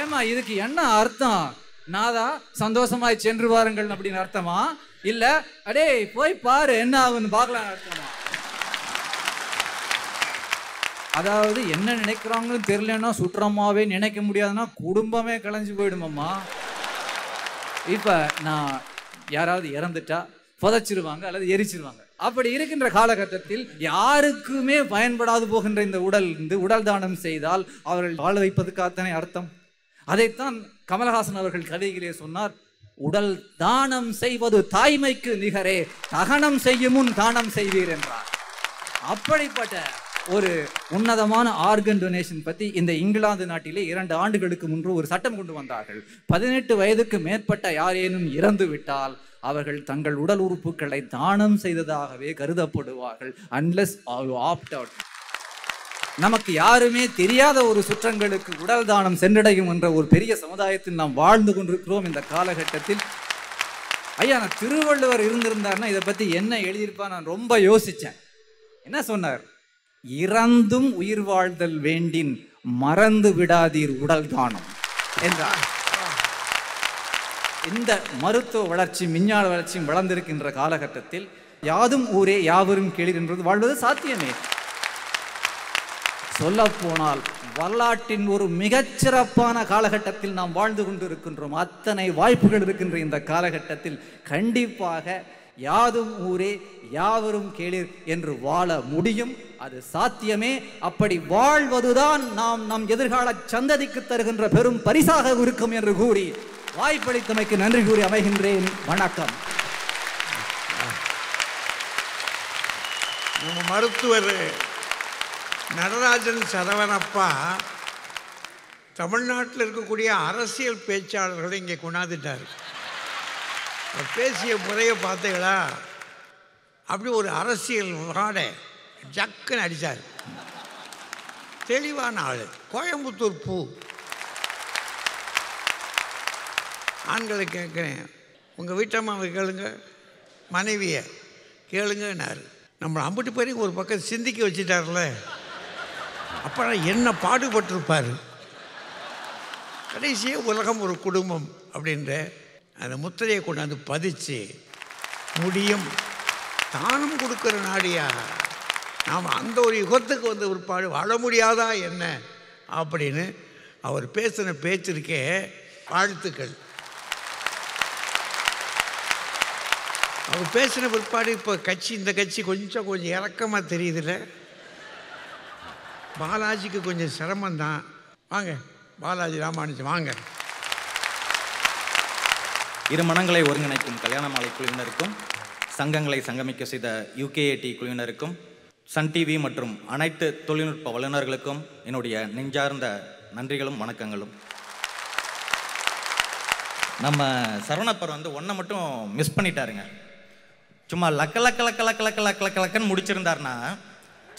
ஏமா இதுக்கு என்ன அர்த்தம்? நாதா சந்தோஷமாய் சென்று வாருங்கள் அப்படின்னு அர்த்தமா? இல்ல அடே போய் பாரு என்ன ஆகுன்னு பார்க்கலாம் அர்த்தமா? அதாவது என்ன நினைக்கிறாங்கன்னு தெரியலன்னா சுற்றமாவே நினைக்க முடியாதுன்னா குடும்பமே கலைஞ்சு போயிடுமாம்மா. இப்ப நான் யாராவது இறந்துட்டா புதைச்சிருவாங்க அல்லது எரிச்சிருவாங்க. அப்படி இருக்கின்ற காலகட்டத்தில் யாருக்குமே பயன்படாது போகின்ற இந்த உடல் தானம் செய்தால் அவர்கள் வாழ வைப்பதுக்காகத்தானே அர்த்தம். அதைத்தான் கமலஹாசன் அவர்கள் கதையிலே சொன்னார், உடல் தானம் செய்வது தாய்மைக்கு நிகரே, தகனம் செய்யும் முன் தானம் செய்வீர் என்றார். அப்படிப்பட்ட ஒரு உன்னதமான ஆர்கன் டொனேஷன் பத்தி இந்த இங்கிலாந்து நாட்டிலே 2 ஆண்டுகளுக்கு முன்பு ஒரு சட்டம் கொண்டு வந்தார்கள். 18 வயதுக்கு மேற்பட்ட யாரேனும் இறந்து விட்டால் அவர்கள் தங்கள் உடல் உறுப்புகளை தானம் செய்ததாகவே கருதப்படுவார்கள். Unless opt out. நமக்கு யாருமே தெரியாத ஒரு சுற்றங்களுக்கு உடல் தானம் சென்றடையும் என்ற ஒரு பெரிய சமுதாயத்தில் நாம் வாழ்ந்து கொண்டிருக்கிறோம் இந்த காலகட்டத்தில். ஐயா, நான் திருவள்ளுவர் இருந்திருந்தார்னா இதை பத்தி என்ன எழுதியிருப்பா நான் ரொம்ப யோசிச்சேன். என்ன சொன்னார்? இறந்தும் உயிர் வாழ்தல் வேண்டின் மறந்து விடாதீர் உடல் தானம் என்றார். இந்த மருத்துவ வளர்ச்சி விஞ்ஞான வளர்ச்சியும் வளர்ந்திருக்கின்ற காலகட்டத்தில் யாதும் ஊரே யாவரும் கேளீர் என்பது வாழ்வது சாத்தியமே. சொல்ல போனால் வரலாற்றின் ஒரு மிகச்சிறப்பான காலகட்டத்தில் நாம் வாழ்ந்து கொண்டிருக்கின்றோம். அத்தனை வாய்ப்புகள் இருக்கின்ற இந்த காலகட்டத்தில் கண்டிப்பாக யாதும் ஊரே யாவரும் கேளீர் என்று வாழ முடியும். அது சாத்தியமே. அப்படி வாழ்வதுதான் நாம் நம் எதிர்கால சந்ததிக்கு தருகின்ற பெரும் பரிசாக இருக்கும் என்று கூறி வாய்ப்பளித்தமைக்கு நன்றி கூறி அமைகின்றேன். வணக்கம். நம்ம மருத்துவர் நடராஜன் சரவணப்பா தமிழ்நாட்டில் இருக்கக்கூடிய அரசியல் பேச்சாளர்களை இங்கே கொண்டாந்துட்டார். பேசிய முறையை பார்த்தீங்களா? அப்படி ஒரு அரசியல் வாடை ஜக்குன்னு அடித்தார். தெளிவான ஆள். கோயம்புத்தூர் பூ. ஆண்களை கேட்குறேன், உங்கள் வீட்டம்மாவை கேளுங்க, மனைவியை கேளுங்கன்னாரு. நம்மளை அம்பிட்டு பேரையும் ஒரு பக்கம் சிந்திக்க வச்சுட்டார்ல. அப்புறம் என்ன பாடுபட்டிருப்பார். கடைசியாக உலகம் ஒரு குடும்பம் அப்படின்ற அந்த முத்திரையை கொண்டாந்து பதிச்சு முடியும். தானம் கொடுக்குற நாடியா நாம் அந்த ஒரு யுகத்துக்கு வந்து ஒரு பாடு வாழ முடியாதா என்ன அப்படின்னு அவர் பேசின பேச்சிருக்கே வாழ்த்துக்கள். அவர் பேசின பிற்பாடு இப்போ இந்த கட்சி கொஞ்சம் இறக்கமாக தெரியுதுல்ல. பாலாஜிக்கு கொஞ்சம் சிரமந்தான். வாங்க பாலாஜி ராமானுஜம் வாங்க. இரு மனங்களை ஒருங்கிணைக்கும் கல்யாண மாலை குழுவினருக்கும் சங்கங்களை சங்கமிக்க செய்த UKAT குழுவினருக்கும் சன் டிவி மற்றும் அனைத்து தொழில்நுட்ப வல்லுநர்களுக்கும் என்னுடைய நெஞ்சார்ந்த நன்றிகளும் வணக்கங்களும். நம்ம சரவணப்பர் வந்து ஒன்றை மட்டும் மிஸ் பண்ணிட்டாருங்க. சும்மா லக்க லக்க லக்க லக்க லக்க லக்க லக்க லக்கன்னு முடிச்சிருந்தார்னா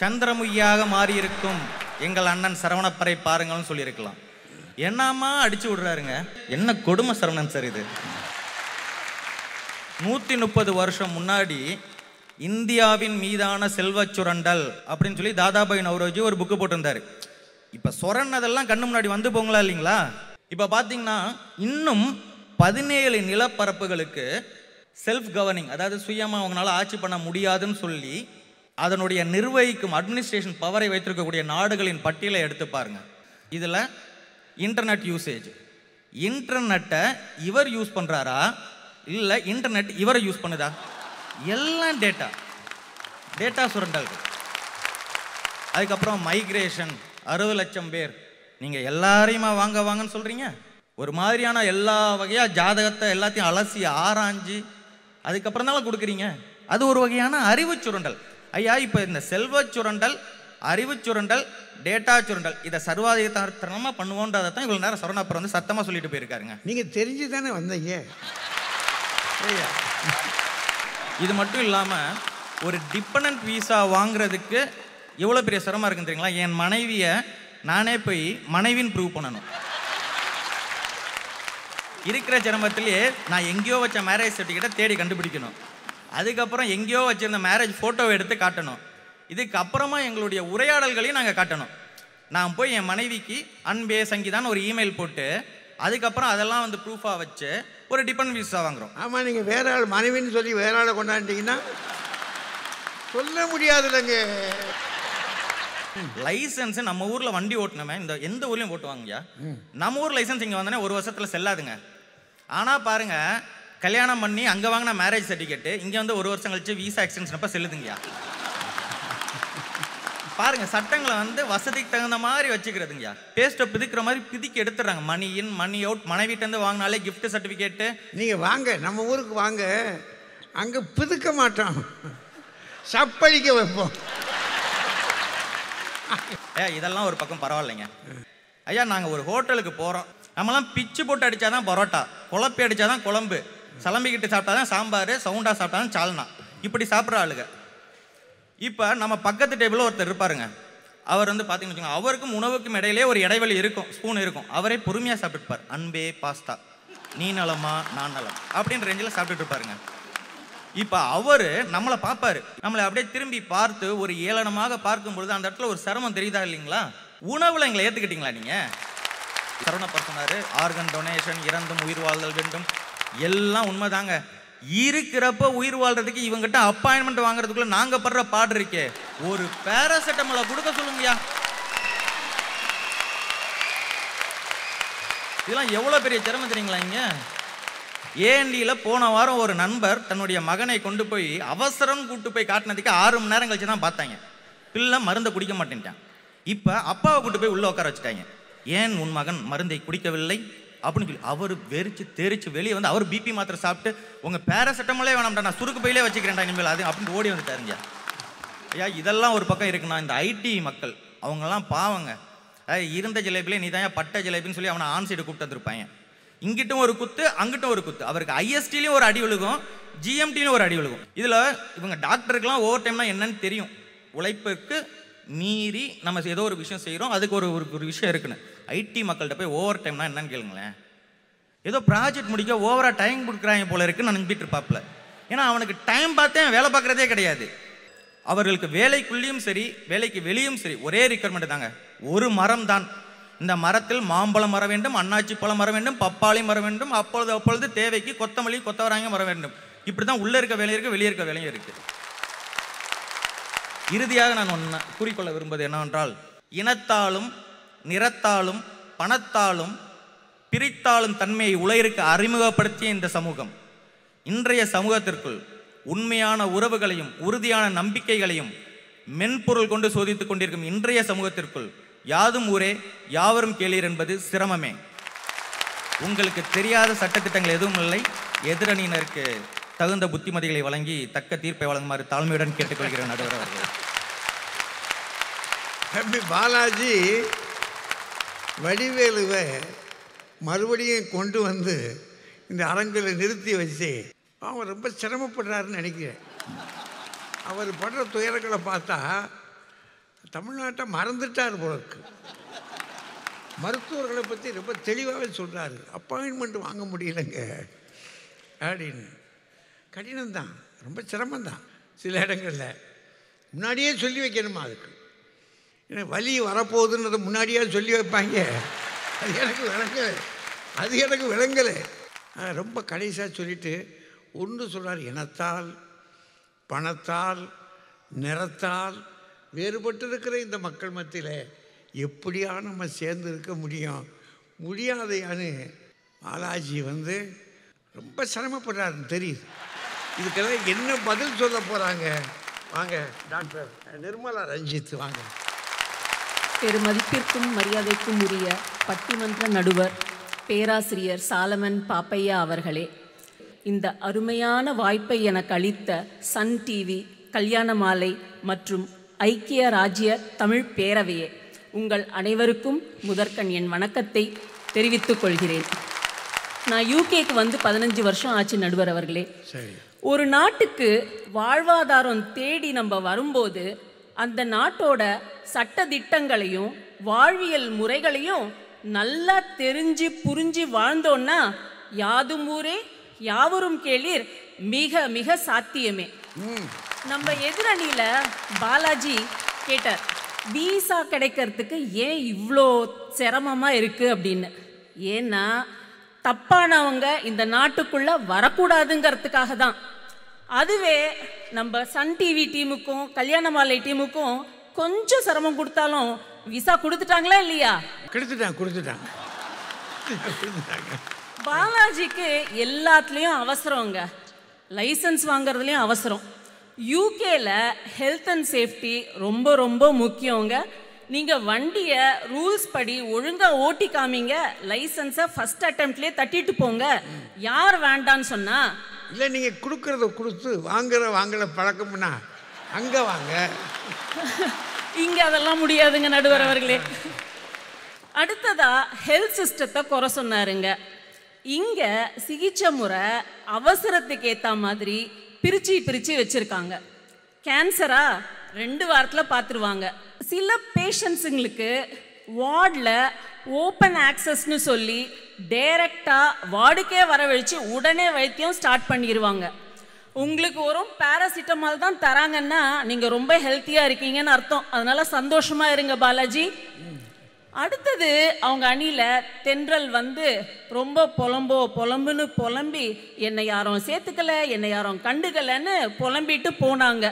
சந்திரமுகியாக மாறியிருக்கும் எங்கள் அண்ணன் சரவணப்பரை பாருங்கள்னு சொல்லியிருக்கலாம். என்னமா அடிச்சு விடுறாருங்க. என்ன கொடுமை சரவணன் சார் இது. 130 வருஷம் முன்னாடி இந்தியாவின் மீதான செல்வச் சுரண்டல் அப்படின்னு சொல்லி தாதாபாய் நவ்ரோஜி ஒரு புக்கு போட்டிருந்தாரு. இப்போ சுரண்டதெல்லாம் கண்ணு முன்னாடி வந்து போங்களா இல்லைங்களா? இப்போ பார்த்தீங்கன்னா இன்னும் 17 நிலப்பரப்புகளுக்கு செல்ஃப் கவர்னிங், அதாவது சுயமாக அவங்களால ஆட்சி பண்ண முடியாதுன்னு சொல்லி அதனுடைய நிர்வகிக்கும் அட்மினிஸ்ட்ரேஷன் பவரை வைத்திருக்கக்கூடிய நாடுகளின் பட்டியலை எடுத்து பாருங்க. இதில் இன்டர்நெட் யூசேஜ், இன்டர்நெட்டை இவர் யூஸ் பண்ணுறாரா இல்லை இன்டர்நெட் இவரை யூஸ் பண்ணுதா? எல்லாம் டேட்டா சுரண்டல். அதுக்கப்புறம் மைக்ரேஷன், 60 லட்சம் பேர். நீங்கள் எல்லாரையுமா வாங்கன்னு சொல்கிறீங்க? ஒரு மாதிரியான எல்லா வகையாக ஜாதகத்தை எல்லாத்தையும் அலசி ஆராய்ஞ்சு அதுக்கப்புறம் தான் கொடுக்குறீங்க. அது ஒரு வகையான அறிவு சுரண்டல். ஐயா, இப்போ இந்த செல்வ சுரண்டல், அறிவு சுரண்டல், டேட்டா சுரண்டல் இதை சர்வாதிகாரத்தனமாக பண்ணுவோன்றதை தான் இவ்வளோ நேரம் சரவணப்பர் வந்து சத்தமாக சொல்லிட்டு போயிருக்காருங்க. நீங்கள் தெரிஞ்சு தானே வந்தீங்க. இது மட்டும் இல்லாமல் ஒரு டிபெண்டன்ட் வீசா வாங்குறதுக்கு எவ்வளோ பெரிய சிரமம் இருக்குன்னு தெரியுங்களா? என் மனைவியை நானே போய் மனைவின்னு ப்ரூவ் பண்ணணும். இருக்கிற சிரமத்திலேயே நான் எங்கேயோ வச்ச மேரேஜ் சர்டிஃபிகேட்டை தேடி கண்டுபிடிக்கணும். அதுக்கப்புறம் எங்கேயோ வச்சிருந்த மேரேஜ் ஃபோட்டோவை எடுத்து காட்டணும். இதுக்கப்புறமா எங்களுடைய உரையாடல்களையும் நாங்கள் காட்டணும். நான் போய் என் மனைவிக்கு அன்பே சங்கீதான்னு ஒரு இமெயில் போட்டு அதுக்கப்புறம் அதெல்லாம் வந்து ப்ரூஃபாக வச்சு ஒரு டிபெண்ட் விசா வாங்குறோம். ஆமாம், நீங்கள் வேற ஆள் மனைவின்னு சொல்லி வேற ஆளை கொண்டாண்டிங்கன்னா சொல்ல முடியாதுல்லங்க. லைசன்ஸ் நம்ம ஊரில் வண்டி ஓட்டணுமே இந்த எந்த ஊர்லேயும் ஓட்டுவாங்கய்யா. நம்ம ஊர் லைசன்ஸ் இங்கே வந்தோடனே 1 வருஷத்தில் செல்லாதுங்க. ஆனால் பாருங்க, கல்யாணம் பண்ணி அங்கே வாங்கின மேரேஜ் சர்டிஃபிகேட்டு இங்கே வந்து 1 வருஷம் கழிச்சு வீசா எக்ஸ்டென்ஷன் அப்போ செல்லுதுங்கய்யா. பாருங்க, சட்டங்களை வந்து வசதிக்கு தகுந்த மாதிரி வச்சுக்கிறதுங்கய்யா. பேஸ்ட்டை பிதுக்கிற மாதிரி பிதிக்கி எடுத்துடுறாங்க. Money in money out. மனைவிட்டேருந்து வாங்கினாலே கிஃப்ட் சர்டிஃபிகேட்டு. நீங்கள் வாங்க, நம்ம ஊருக்கு வாங்க, அங்கே பிதுக்க மாட்டோம், சப்பளிக்க வைப்போம். இதெல்லாம் ஒரு பக்கம் பரவாயில்லைங்க ஐயா. நாங்கள் ஒரு ஹோட்டலுக்கு போகிறோம், நம்மலாம் பிச்சு போட்டு அடித்தாதான் பரோட்டா, குழப்பி அடித்தாதான் குழம்பு, சலம்பிக்கிட்டு சாப்பிட்டா தான் சாம்பார், சவுண்டாக சாப்பிட்டா தான் சால்னா, இப்படி சாப்பிட்ற ஆளுங்க. இப்போ நம்ம பக்கத்து டேபிளில் ஒருத்தர் இருப்பாருங்க. அவர் வந்து பார்த்தீங்கன்னு வச்சுக்கோங்க, அவருக்கும் உணவுக்கும் இடையிலே ஒரு இடைவெளி இருக்கும், ஸ்பூன் இருக்கும். அவரே பொறுமையாக சாப்பிட்டுப்பார். அன்பே பாஸ்தா, நீ நலமா நான் நலம் அப்படின்னு ரேஞ்சில் சாப்பிட்டுட்டு இருப்பாருங்க. இப்போ அவர் நம்மளை பார்ப்பார், நம்மளை அப்படியே திரும்பி பார்த்து ஒரு ஏளனமாக பார்க்கும் பொழுது அந்த இடத்துல ஒரு சிரமம் தெரியுதா இல்லைங்களா? உணவில் எங்களை ஏற்றுக்கிட்டீங்களா நீங்கள்? சரவணப்பர் சொன்னார், ஆர்கன் டொனேஷன், இறந்தும் உயிர் வாழ்தல் வேண்டும், எல்லாம் உண்மைதாங்க. இருக்கிறப்ப உயிர் வாழ்றதுக்கு இவங்ககிட்ட அப்பாயின்மெண்ட் வாங்குறதுக்குள்ள நாங்கள் படுற பாடு இருக்கே. ஒரு பேராசிட்டமாலை கொடுக்க சொல்லுங்கய்யா. இதெல்லாம் எவ்வளோ பெரிய சிரமம் தெரியுங்களா? இங்கே ஏஎன்டியில் போன வாரம் ஒரு நண்பர் தன்னுடைய மகனை கொண்டு போய் அவசரம் கூட்டு போய் காட்டினதுக்கு 6 மணி நேரம் கழிச்சு தான் பார்த்தாங்க. பிள்ளை மருந்தை குடிக்க மாட்டேன்ட்டான். இப்போ அப்பாவை கூட்டு போய் உள்ளே உட்கார வச்சுட்டாங்க. ஏன் உன் மகன் மருந்தை குடிக்கவில்லை அப்படின்னு சொல்லி அவர் வெறிச்சு தெரிச்சு வெளியே வந்து அவர் பிபி மாத்திரை சாப்பிட்டு உங்கள் பேராசிட்டமாலே வேணாம்டா, நான் சுருக்கு பையிலே வச்சுக்கிறேன்டா இனிமேல் அது அப்படின்னு ஓடி வந்துட்டாருங்க. ஐயா, இதெல்லாம் ஒரு பக்கம் இருக்குண்ணா. இந்த ஐடி மக்கள் அவங்கெல்லாம் பாவங்க. இருந்த ஜிலேபிலே நீ தான் பட்ட ஜிலேபின்னு சொல்லி அவனை ஆன் சைடு கூப்பிட்டு வந்துருப்பாங்க. இங்கிட்டும் ஒரு குத்து, அங்கிட்டும் ஒரு குத்து. அவருக்கு ஐஎஸ்டிலையும் ஒரு அடி விழுகும், ஜிஎம்டிலையும் ஒரு அடி விழுகும். இதில் இவங்க டாக்டருக்கெல்லாம் ஓவர் டைம்னா என்னன்னு தெரியும். உழைப்புக்கு மீறி நம்ம ஏதோ ஒரு விஷயம் செய்கிறோம், அதுக்கு ஒரு விஷயம் இருக்குன்னு. ஐடி மக்கள்கிட்ட போய் ஓவர் டைம்னா என்னன்னு கேளுங்களேன். ஏதோ ப்ராஜெக்ட் முடிக்க ஓவராக டைம் கொடுக்குறாங்க போல இருக்குன்னு நினைப்பிட்டு இருப்பாப்புல. ஏன்னா அவனுக்கு டைம் பார்த்தே வேலை பார்க்குறதே கிடையாது. அவர்களுக்கு வேலைக்குள்ளேயும் சரி வேலைக்கு வெளியும் சரி ஒரே ரிக்வயர்மெண்ட் தாங்க, ஒரு மரம் தான். இந்த மரத்தில் மாம்பழம் மர வேண்டும், அன்னாச்சி பழம் மர வேண்டும், பப்பாளி மர வேண்டும், அப்பொழுது தேவைக்கு கொத்தமல்லி கொத்தவராங்க மர வேண்டும். இப்படி தான் உள்ளே இருக்க வேலையும் இருக்குது, வெளியே இருக்க வேலையும் இருக்குது. இறுதியாக நான் ஒன்று கூறிக்கொள்ள விரும்புவது என்னவென்றால், இனத்தாலும் நிறத்தாலும் பணத்தாலும் பிரித்தாலும் தன்மையை உலகிற்கு அறிமுகப்படுத்திய இந்த சமூகம் இன்றைய சமூகத்திற்குள் உண்மையான உறவுகளையும் உறுதியான நம்பிக்கைகளையும் மென்பொருள் கொண்டு சோதித்துக் கொண்டிருக்கும் இன்றைய சமூகத்திற்குள் யாதும் ஊரே யாவரும் கேளீர் என்பது சிரமமே. உங்களுக்கு தெரியாத சட்டத்திட்டங்கள் எதுவும் இல்லை. எதிரணியினருக்கு தகுந்த புத்திமதிகளை வழங்கி தக்க தீர்ப்பை வழங்குமாறு தாழ்மையுடன் கேட்டுக்கொள்கிற நடுவர் அவர்கள். தம்பி பாலாஜி வடிவேலுவை மறுபடியும் கொண்டு வந்து இந்த அரங்கில் நிறுத்தி வச்சு அவன் ரொம்ப சிரமப்படுறாருன்னு நினைக்கிறேன். அவர் படுற துயரங்களை பார்த்தா தமிழ்நாட்டை மறந்துட்டார் போல இருக்கு. மருத்துவர்களை பற்றி ரொம்ப தெளிவாகவே சொல்கிறாரு. அப்பாயின்மெண்ட் வாங்க முடியலைங்க அப்படின்னு. கடினம்தான், ரொம்ப சிரமந்தான். சில இடங்களில் முன்னாடியே சொல்லி வைக்கணுமா அதுக்கு. ஏன்னா வலி வரப்போகுதுன்றதை முன்னாடியே சொல்லி வைப்பாங்க. அது எனக்கு விளங்கலை. ரொம்ப கடைசியாக சொல்லிவிட்டு ஒன்று சொல்கிறார், இனத்தால் பணத்தால் நிறத்தால் வேறுபட்டு இருக்கிற இந்த மக்கள் மத்தியில் எப்படியா நம்ம சேர்ந்து இருக்க முடியாதையான்னு பாலாஜி வந்து ரொம்ப சிரமப்படுறாருன்னு தெரியுது. இதுக்கெல்லாம் என்ன பதில் சொல்ல போகிறாங்க? வாங்க டாக்டர் நிர்மலா ரஞ்சித் வாங்க. பெருமதிப்பிற்கும் மரியாதைக்கும் உரிய பட்டிமன்ற நடுவர் பேராசிரியர் சாலமன் பாப்பையா அவர்களே, இந்த அருமையான வாய்ப்பை எனக்கு அளித்த சன் டிவி, கல்யாண மாலை மற்றும் ஐக்கிய ராஜ்ய தமிழ் பேரவையே, உங்கள் அனைவருக்கும் முதற்கண் என் வணக்கத்தை தெரிவித்துக் கொள்கிறேன். நான் யூகேக்கு வந்து 15 வருஷம் ஆச்சு நடுவர் அவர்களே. ஒரு நாட்டுக்கு வாழ்வாதாரம் தேடி நம்ம வரும்போது அந்த நாட்டோட சட்ட திட்டங்களையும் வாழ்வியல் முறைகளையும் நல்லா தெரிஞ்சு புரிஞ்சு வாழ்ந்தோன்னா யாதும் ஊரே யாவரும் கேளீர் மிக மிக சாத்தியமே. நம்ம எதிரணியில பாலாஜி கேட்டார், வீசா கிடைக்கிறதுக்கு ஏன் இவ்வளோ சிரமமா இருக்கு அப்படின்னு. ஏன்னா தப்பானவங்க இந்த நாட்டுக்குள்ள வரக்கூடாதுங்கிறதுக்காக தான். அதுவே நம்ம சன் டிவி டீமுக்கும் கல்யாண மாலை டீமுக்கும் கொஞ்சம் சிரமம் கொடுத்தாலும் விசா கொடுத்துட்டாங்களா இல்லையா? கொடுத்துட்டாங்க. பாலாஜிக்கு எல்லாத்துலேயும் அவசரங்க, லைசன்ஸ் வாங்குறதுலேயும் அவசரம். யூகேல ஹெல்த் அண்ட் சேஃப்டி ரொம்ப ரொம்ப முக்கியங்க. நீங்கள் வண்டியை ரூல்ஸ் படி ஒழுங்காக ஓட்டி காமிங்க, லைசன்ஸை ஃபஸ்ட் அட்டெம்ப்ட்லேயே தட்டிட்டு போங்க. யார் வேண்டான்னு சொன்னா? இல்லை, நீங்கள் கொடுக்கறத கொடுத்து வாங்கல பழக்கம்னா அங்கே வாங்க. இங்கே அதெல்லாம் முடியாதுங்க நடுவர் அவர்களே. அடுத்ததா ஹெல்த் சிஸ்டத்தை குறை சொன்னாருங்க. இங்கே சிகிச்சை முறை அவசரத்துக்கு ஏற்ற மாதிரி பிரித்து வச்சுருக்காங்க. கேன்சரா 2 வாரத்தில் பார்த்துருவாங்க. சில பேஷண்ட்ஸுங்களுக்கு வார்டில் ஓப்பன் ஆக்சஸ்னு சொல்லி டைரெக்டாக வார்டுக்கே வரவழைச்சு உடனே வைத்தியம் ஸ்டார்ட் பண்ணிடுவாங்க. உங்களுக்கு ஒரு பேராசிட்டமால் தான் தராங்கன்னா நீங்கள் ரொம்ப ஹெல்த்தியாக இருக்கீங்கன்னு அர்த்தம். அதனால் சந்தோஷமாக இருங்க பாலாஜி. அடுத்தது அவங்க அணியில் தென்றல் வந்து ரொம்ப புலம்புன்னு புலம்பி என்னை யாரும் சேர்த்துக்கலை, என்னை யாரும் கண்டுக்கலைன்னு புலம்பிட்டு போனாங்க.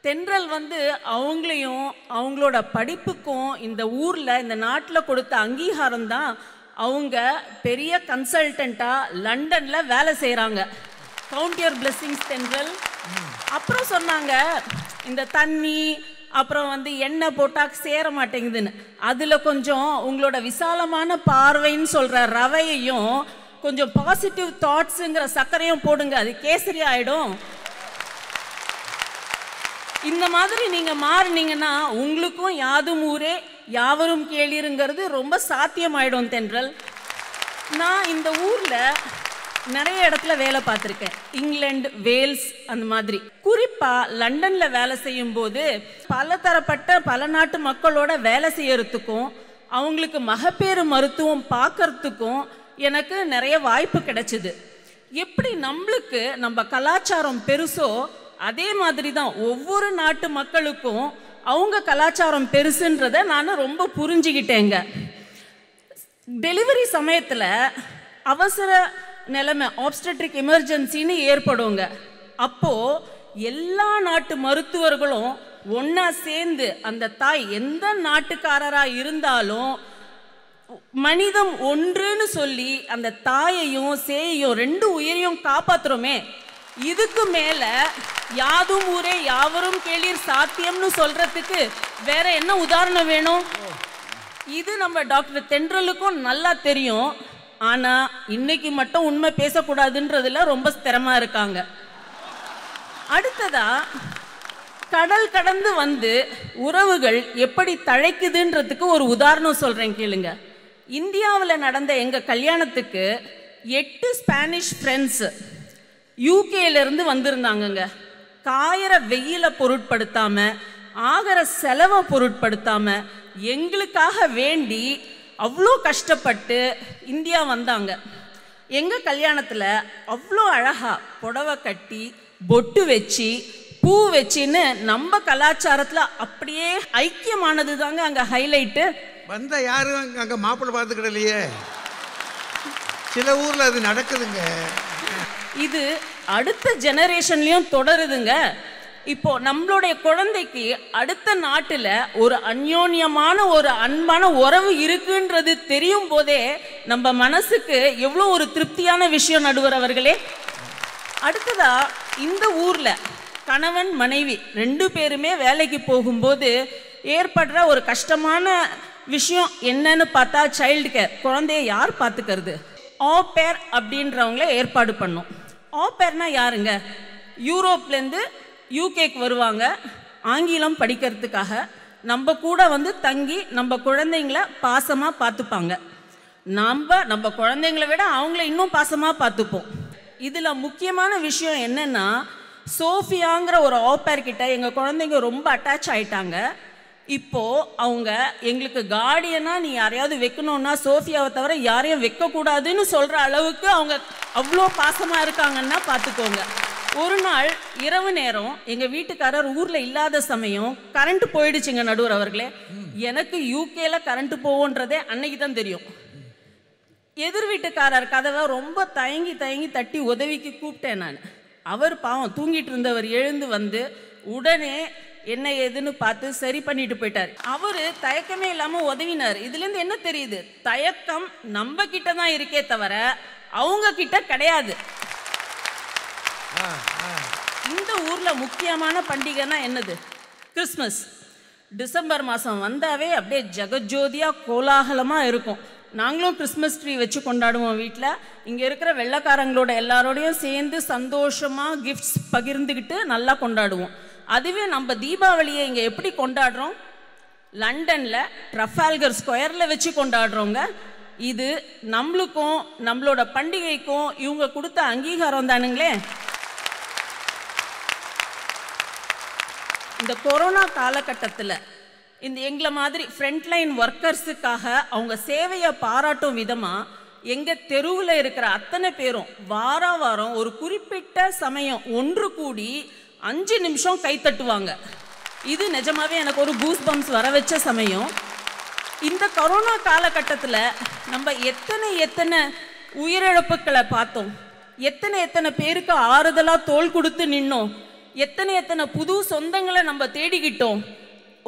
தென்றல் வந்து அவங்களையும் அவங்களோட படிப்புக்கும் இந்த ஊரில் இந்த நாட்டில் கொடுத்த அங்கீகாரம் தான் அவங்க பெரிய கன்சல்டண்ட்டாக லண்டனில் வேலை செய்கிறாங்க. கவுண்ட் யுவர் பிளெஸிங்ஸ் தென்றல். அப்புறம் சொன்னாங்க இந்த தண்ணி அப்புறம் வந்து எண்ணெய் போட்டால் சேர மாட்டேங்குதுன்னு. அதில் கொஞ்சம் உங்களோட விசாலமான பார்வைன்னு சொல்கிற ரவையையும் கொஞ்சம் பாசிட்டிவ் தாட்ஸுங்கிற சர்க்கரையும் போடுங்க, அது கேசரி ஆகிடும். இந்த மாதிரி நீங்கள் மாறினீங்கன்னா உங்களுக்கும் யாதும் ஊரே யாவரும் கேளீருங்கிறது ரொம்ப சாத்தியமாயிடும் தென்றல். நான் இந்த ஊரில் நிறைய இடத்துல வேலை பார்த்துருக்கேன், இங்கிலாந்து, வேல்ஸ் அந்த மாதிரி. குறிப்பாக லண்டனில் வேலை செய்யும்போது பல நாட்டு மக்களோட வேலை செய்யறதுக்கும் அவங்களுக்கு மகப்பேறு மருத்துவம் பார்க்கறதுக்கும் எனக்கு நிறைய வாய்ப்பு கிடைச்சிது. எப்படி நம்மளுக்கு நம்ம கலாச்சாரம் பெருசோ அதே மாதிரி தான் ஒவ்வொரு நாட்டு மக்களுக்கும் அவங்க கலாச்சாரம் பெருசுன்றதை நான் ரொம்ப புரிஞ்சுக்கிட்டேங்க. டெலிவரி சமயத்தில் அவசர நிலைமை ஆப்ஸ்டட்ரிக் எமர்ஜென்சின்னு ஏற்படுங்க. அப்போது எல்லா நாட்டு மருத்துவர்களும் ஒன்றா சேர்ந்து அந்த தாய் எந்த நாட்டுக்காரராக இருந்தாலும் மனிதம் ஒன்றுன்னு சொல்லி அந்த தாயையும் சேயையும் 2 உயிரையும் காப்பாற்றுறோமே. இதுக்கு மேலே யாதும் ஊரே யாவரும் கேளீர் சாத்தியம்னு சொல்கிறதுக்கு வேற என்ன உதாரணம் வேணும்? இது நம்ம டாக்டர் தென்றலுக்கும் நல்லா தெரியும். ஆனால் இன்னைக்கு மட்டும் உண்மை பேசக்கூடாதுன்றதுல ரொம்ப ஸ்திரமாக இருக்காங்க. அடுத்ததா கடல் கடந்து வந்து உறவுகள் எப்படி தழைக்குதுன்றதுக்கு ஒரு உதாரணம் சொல்கிறேன் கேளுங்க. இந்தியாவில் நடந்த எங்கள் கல்யாணத்துக்கு 8 ஸ்பானிஷ் ஃப்ரெண்ட்ஸு யூகேலேருந்து வந்திருந்தாங்கங்க. காயிற வெயிலை பொருட்படுத்தாமல் ஆகிற செலவை பொருட்படுத்தாமல் எங்களுக்காக வேண்டி அவ்வளோ கஷ்டப்பட்டு இந்தியா வந்தாங்க. எங்கள் கல்யாணத்தில் அவ்வளோ அழகாக புடவை கட்டி பொட்டு வச்சு பூ வச்சின்னு நம்ம கலாச்சாரத்தில் அப்படியே ஐக்கியமானது தாங்க அங்கே ஹைலைட்டு. வந்த யாரும் அங்கே மாப்பிள்ளை பார்த்துக்கிடலையே, சில ஊரில் அது நடக்குதுங்க. இது அடுத்த ஜெனரேஷன்லேயும் தொடருதுங்க. இப்போ நம்மளுடைய குழந்தைக்கு அடுத்த நாட்டில் ஒரு அந்யோன்யமான ஒரு அன்பான உறவு இருக்குன்றது தெரியும் போதே நம்ம மனசுக்கு எவ்வளோ ஒரு திருப்தியான விஷயம் நடுவர் அவர்களே. அடுத்ததா இந்த ஊரில் கணவன் மனைவி 2 பேருமே வேலைக்கு போகும்போது ஏற்படுற ஒரு கஷ்டமான விஷயம் என்னன்னு பார்த்தா சைல்டு கேர். குழந்தைய யார் பார்த்துக்கிறது? ஆப்பேர் அப்படின்றவங்கள ஏற்பாடு பண்ணோம். ஆப்பேர்னா யாருங்க? யூரோப்லேருந்து யூகேக்கு வருவாங்க ஆங்கிலம் படிக்கிறதுக்காக. நம்ம கூட வந்து தங்கி நம்ம குழந்தைங்கள பாசமாக பார்த்துப்பாங்க. நம்ம குழந்தைங்கள விட அவங்கள இன்னும் பாசமாக பார்த்துப்போம். இதில் முக்கியமான விஷயம் என்னென்னா, சோஃபியாங்கிற ஒரு ஆப்பேர் கிட்ட எங்கள் குழந்தைங்க ரொம்ப அட்டாச் ஆகிட்டாங்க. இப்போ அவங்க எங்களுக்கு கார்டியனா நீ யாரையாவது வைக்கணும்னா சோஃபியாவை தவிர யாரையும் வைக்கக்கூடாதுன்னு சொல்ற அளவுக்கு அவங்க அவ்வளோ பாசமா இருக்காங்கன்னா பார்த்துக்கோங்க. ஒரு நாள் இரவு நேரம் எங்க வீட்டுக்காரர் ஊர்ல இல்லாத சமயம் கரண்ட் போயிடுச்சுங்க நடுவர் அவர்களே. எனக்கு யூகேல கரண்ட் போவோன்றதே அன்னைக்கு தான் தெரியும். எதிர் வீட்டுக்காரர் கதவை ரொம்ப தயங்கி தட்டி உதவிக்கு கூப்பிட்டேன் நான். அவர் பாவம் தூங்கிட்டு இருந்தவர் எழுந்து வந்து உடனே என்ன ஏதுன்னு பார்த்து சரி பண்ணிட்டு போயிட்டார். அவரு தயக்கமே இல்லாம உதவினார். இதுல இருந்து என்ன தெரியுது? தயக்கம் நம்ம கிட்ட தான் இருக்கே தவிர அவங்க கிட்ட கிடையாது. இந்த ஊர்ல முக்கியமான பண்டிகைனா என்னது? கிறிஸ்மஸ். டிசம்பர் மாதம் வந்தாவே அப்படியே ஜெகஜோதியா கோலாகலமாக இருக்கும். நாங்களும் கிறிஸ்மஸ் ட்ரீ வச்சு கொண்டாடுவோம் வீட்டில். இங்கே இருக்கிற வெள்ளைக்காரங்களோட எல்லாரோடையும் சேர்ந்து சந்தோஷமாக கிஃப்ட்ஸ் பகிர்ந்துக்கிட்டு நல்லா கொண்டாடுவோம். அதுவே நம்ம தீபாவளியை இங்கே எப்படி கொண்டாடுறோம்? லண்டனில் ட்ரஃபால்கர் ஸ்கொயரில் வச்சு கொண்டாடுறோங்க. இது நம்மளுக்கும் நம்மளோட பண்டிகைக்கும் இவங்க கொடுத்த அங்கீகாரம் தானுங்களே. இந்த கொரோனா காலகட்டத்தில் இந்த எங்களை மாதிரி ஃப்ரண்ட்லைன் ஒர்க்கர்ஸுக்காக அவங்க சேவையை பாராட்டும் விதமாக எங்கள் தெருவில் இருக்கிற அத்தனை பேரும் வாரம் ஒரு குறிப்பிட்ட சமயம் ஒன்று கூடி 5 நிமிஷம் கைத்தட்டுவாங்க. இது நிஜமாவே எனக்கு ஒரு கூஸ் பம்ப்ஸ் வர வச்ச சமயம். இந்த கொரோனா காலகட்டத்தில் நம்ம எத்தனை உயிரிழப்புகளை பார்த்தோம், எத்தனை பேருக்கு ஆறுதலாக தோள் கொடுத்து நின்னோம், எத்தனை புது சொந்தங்களை நம்ம தேடிக்கிட்டோம்.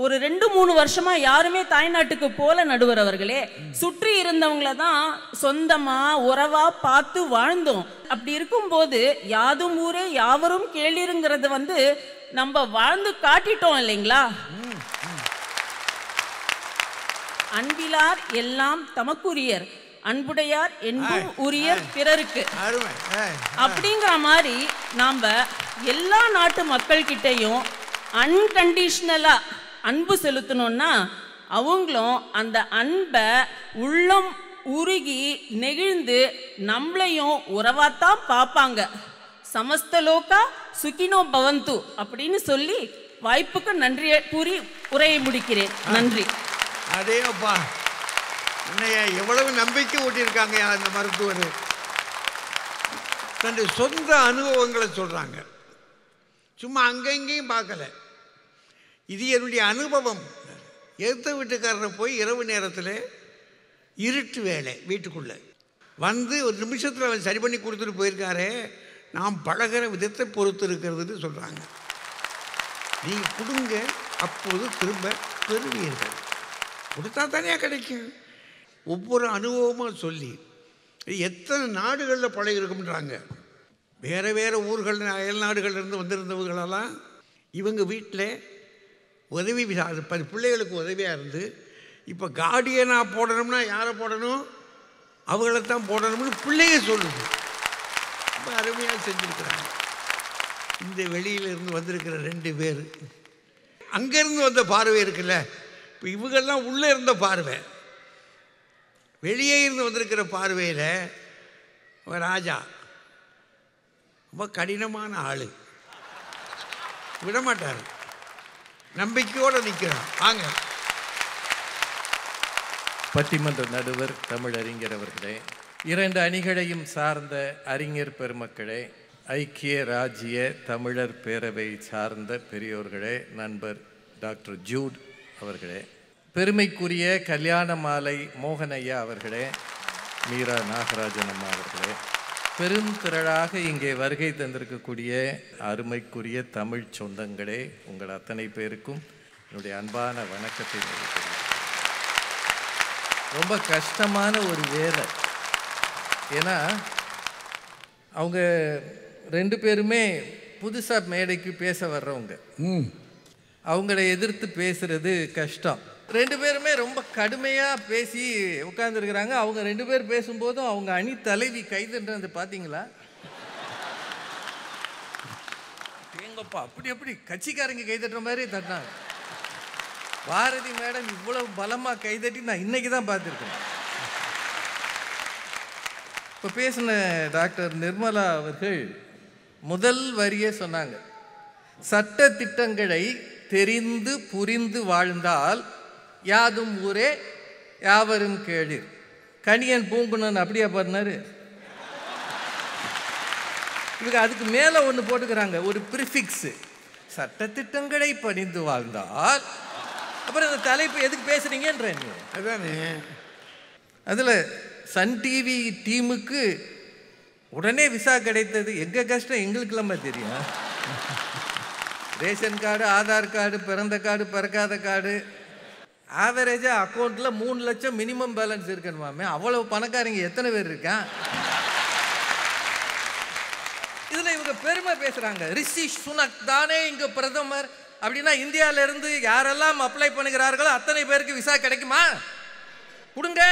ஒரு 2-3 வருஷமா யாருமே தாய்நாட்டுக்கு போல நடுவர் அவர்களே. சுற்றி இருந்தவங்கள தான் சொந்தமா உறவா பார்த்து வாழ்ந்தோம். அப்படி இருக்கும்போது யாதும் ஊரே யாவரும் கேளிருங்கிறது நம்ம வாழ்ந்து காட்டிட்டோம் இல்லைங்களா? அன்பிலார் எல்லாம் தமக்குரியர், அன்புடையார் என்பும் உரியர் பிறருக்கு அப்படிங்கிற மாதிரி நாம எல்லா நாட்டு மக்கள் கிட்டையும் அன்கண்டிஷனலா அன்பு செலுத்தணும்னா அவங்களும் அந்த அன்பை உள்ளம் உருகி நெகிழ்ந்து நம்மளையும் உறவாத்தான் பார்ப்பாங்க. சமஸ்தலோகா சுகினோ பவந்து அப்படின்னு சொல்லி வாய்ப்புக்கு நன்றி கூறி உரையை முடிக்கிறேன். நன்றி. அதேப்பா, என்னையா எவ்வளவு நம்பிக்கை ஊட்டியிருக்காங்க அந்த மருத்துவர். தன்னுடைய சொந்த அனுபவங்களை சொல்றாங்க, சும்மா அங்கங்கேயும் பார்க்கல. இது என்னுடைய அனுபவம். எடுத்த வீட்டுக்காரரை போய் இரவு நேரத்தில் இருட்டு வேலை வீட்டுக்குள்ளே வந்து ஒரு நிமிஷத்தில் அவன் சரி பண்ணி கொடுத்துட்டு போயிருக்காரே, நாம் பழகிற விதத்தை பொறுத்து இருக்கிறதுன்னு சொல்கிறாங்க. நீங்கள் கொடுங்க, அப்போது திரும்ப பெறுவீர்கள். கொடுத்தா தானே கிடைக்கும். ஒவ்வொரு அனுபவமாக சொல்லி எத்தனை நாடுகளில் பழகிருக்கும்ன்றாங்க. வேறு ஊர்கள் அயல் நாடுகள்லேருந்து வந்திருந்தவங்களெல்லாம் இவங்க வீட்டில் உதவி பிள்ளைகளுக்கு உதவியாக இருந்து இப்போ கார்டியனாக போடணும்னா யாரை போடணும்? அவங்களைத்தான் போடணும்னு பிள்ளைங்க சொல்லுது. ரொம்ப அருமையாக செஞ்சுருக்கிறாங்க. இந்த வெளியிலிருந்து வந்திருக்கிற 2 பேர் அங்கேருந்து வந்த பார்வை இருக்குல்ல, இப்போ இவங்கெல்லாம் உள்ளே இருந்த பார்வை, வெளியே இருந்து வந்திருக்கிற பார்வையில் ராஜா ரொம்ப கடினமான ஆள், விடமாட்டார், நம்பிக்கையோடு நிற்கிறான். வாங்க. பட்டிமன்ற நடுவர் தமிழறிஞர் அவர்களே, 2 அணிகளையும் சார்ந்த அறிஞர் பெருமக்களே, ஐக்கிய ராஜ்ய தமிழர் பேரவை சார்ந்த பெரியோர்களே, நண்பர் டாக்டர் ஜூட் அவர்களே, பெருமைக்குரிய கல்யாண மாலை மோகனையா அவர்களே, மீரா நாகராஜன் அம்மா அவர்களே, பெருந்திரளாக இங்கே வருகை தந்திருக்கக்கூடிய அருமைக்குரிய தமிழ் சொந்தங்களே, உங்கள் அத்தனை பேருக்கும் என்னுடைய அன்பான வணக்கத்தை தெரிவிக்கிறேன். ரொம்ப கஷ்டமான ஒரு வேலை. ஏன்னா அவங்க 2 பேருமே புதுசாக மேடைக்கு பேச வர்றவங்க. அவங்கள எதிர்த்து பேசுறது கஷ்டம். 2 பேருமே ரொம்ப கடுமையாக பேசி உட்காந்துருக்குறாங்க. அவங்க 2 பேர் பேசும்போதும் அவங்க அணி தலைவி கைதுன்றது பார்த்தீங்களா? எங்கப்பா அப்படி கட்சிக்காரங்க கைதட்டுற மாதிரி தட்டினாங்க. பாரதி மேடம் இவ்வளவு பலமாக கைதட்டி நான் இன்னைக்கு தான் பார்த்துருக்கேன். இப்போ பேசின டாக்டர் நிர்மலா அவர்கள் முதல் வரியே சொன்னாங்க, சட்ட திட்டங்களை தெரிந்து புரிந்து வாழ்ந்தால் யாதும் ஊரே யாவரும் கேளீர். கணியன் பூங்குணன் அப்படியா பண்ணாரு? இவங்க அதுக்கு மேலே ஒன்று போட்டுக்கிறாங்க, ஒரு ப்ரிஃபிக்ஸு. சட்டத்திட்டங்களை பணிந்து வாழ்ந்தால். அப்புறம் இந்த தலைப்பு எதுக்கு பேசுறீங்கன்ற அதானே. அதில் சன் டிவி டீமுக்கு உடனே விசா கிடைத்தது. எங்கள் கஷ்டம் எங்களுக்கெல்லாமா தெரியும். ரேஷன் கார்டு, ஆதார் கார்டு, பிறந்த கார்டு, பிறக்காத கார்டு, ஆவரேஜாக அக்கௌண்ட்டில் 3 லட்சம் மினிமம் பேலன்ஸ் இருக்கணுமாமே. அவ்வளவு பணக்காரங்க எத்தனை பேர் இருக்கான்? இதில் இவங்க பெருமை பேசுகிறாங்க. ரிஷி சுனக் தானே இங்கே பிரதமர் அப்படின்னா இந்தியாவிலேருந்து யாரெல்லாம் அப்ளை பண்ணுகிறார்களோ அத்தனை பேருக்கு விசா கிடைக்குமா? கொடுங்க.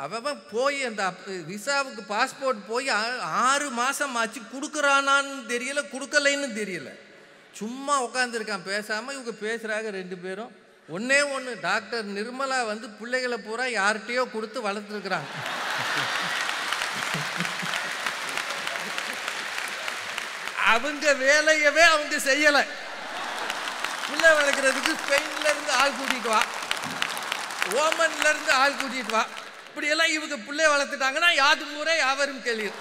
அவன் போய் அந்த விசாவுக்கு பாஸ்போர்ட் போய் 6 மாதம் ஆச்சு, கொடுக்குறானான்னு தெரியல, கொடுக்கலைன்னு தெரியல. சும்மா உட்காந்துருக்கான் பேசாமல். இவங்க பேசுகிறாங்க 2 பேரும். ஒன்றே ஒன்று, டாக்டர் நிர்மலா வந்து பிள்ளைகளை பூரா யார்கிட்டையோ கொடுத்து வளர்த்துருக்குறாங்க. அவங்க வேலையவே அவங்க செய்யலை. பிள்ளை வளர்க்குறதுக்கு ஸ்பெயின்லேருந்து ஆள் கூட்டிகிட்டு வா, ஓமன்லேருந்து ஆள் கூட்டிகிட்டு வா, இப்படியெல்லாம் இவங்க பிள்ளைய வளர்த்துட்டாங்கன்னா யாதும் ஊரே யாவரும் கேளீர்.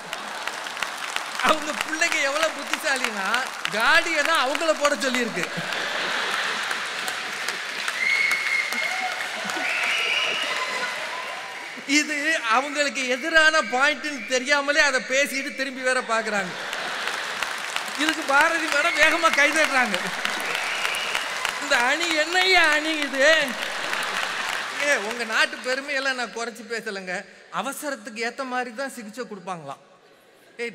அவங்க பிள்ளைங்க எவ்வளோ புத்திசாலின்னா கார்டியனா அவங்கள போட சொல்லியிருக்கு. இது அவங்களுக்கு எதிரான பாயிண்ட்னு தெரியாமலே அதை பேசிட்டு திரும்பி வேற பார்க்குறாங்க. இதுக்கு பாரதி மேடம் வேகமாக கைதட்டுறாங்க. இந்த அணி என்னையா அணி இது? உங்கள் நாட்டு பெருமையெல்லாம் நான் குறைச்சி பேசலைங்க. அவசரத்துக்கு ஏற்ற மாதிரி தான் சிகிச்சை கொடுப்பாங்களாம்.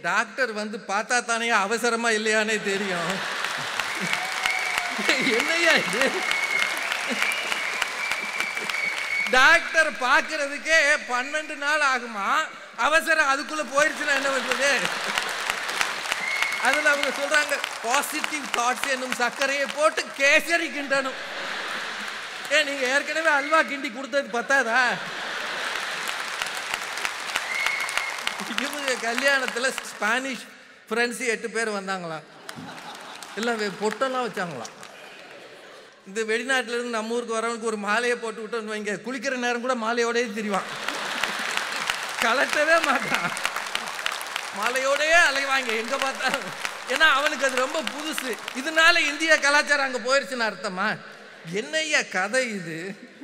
டாக்டர் வந்து பார்த்தா தானே அவசரமா இல்லையானே தெரியும். என்னையா இது? டாக்டர் பார்க்கறதுக்கே 12 நாள் ஆகுமா? அவசரம் அதுக்குள்ள போயிடுச்சுன்னா என்ன பண்றது? அதில் அவங்க சொல்றாங்க, பாசிட்டிவ் தாட்ஸ் என்னும் சர்க்கரையை போட்டு கேசரி கிண்டணும். நீங்க ஏற்கனவே அல்வா கிண்டி கொடுத்தது பத்தாதா? இவங்க கல்யாணத்தில் ஸ்பானிஷ் ஃப்ரெண்ட்ஸு 8 பேர் வந்தாங்களாம். எல்லாம் பொட்டெல்லாம் வச்சாங்களாம். இந்த வெளிநாட்டிலேருந்து நம்ம ஊருக்கு வரவனுக்கு ஒரு மாலையை போட்டு விட்டோன்னு வைங்க, குளிக்கிற நேரம் கூட மாலையோடயே திரிவான், கலட்டவே மாட்டான், மாலையோடயே அலைவாங்க எங்கே பார்த்தாலும். ஏன்னா அவனுக்கு அது ரொம்ப புதுசு. இதனால இந்திய கலாச்சாரம் அங்கே போயிடுச்சுன்னு அர்த்தமா? என்னையா கதை இது?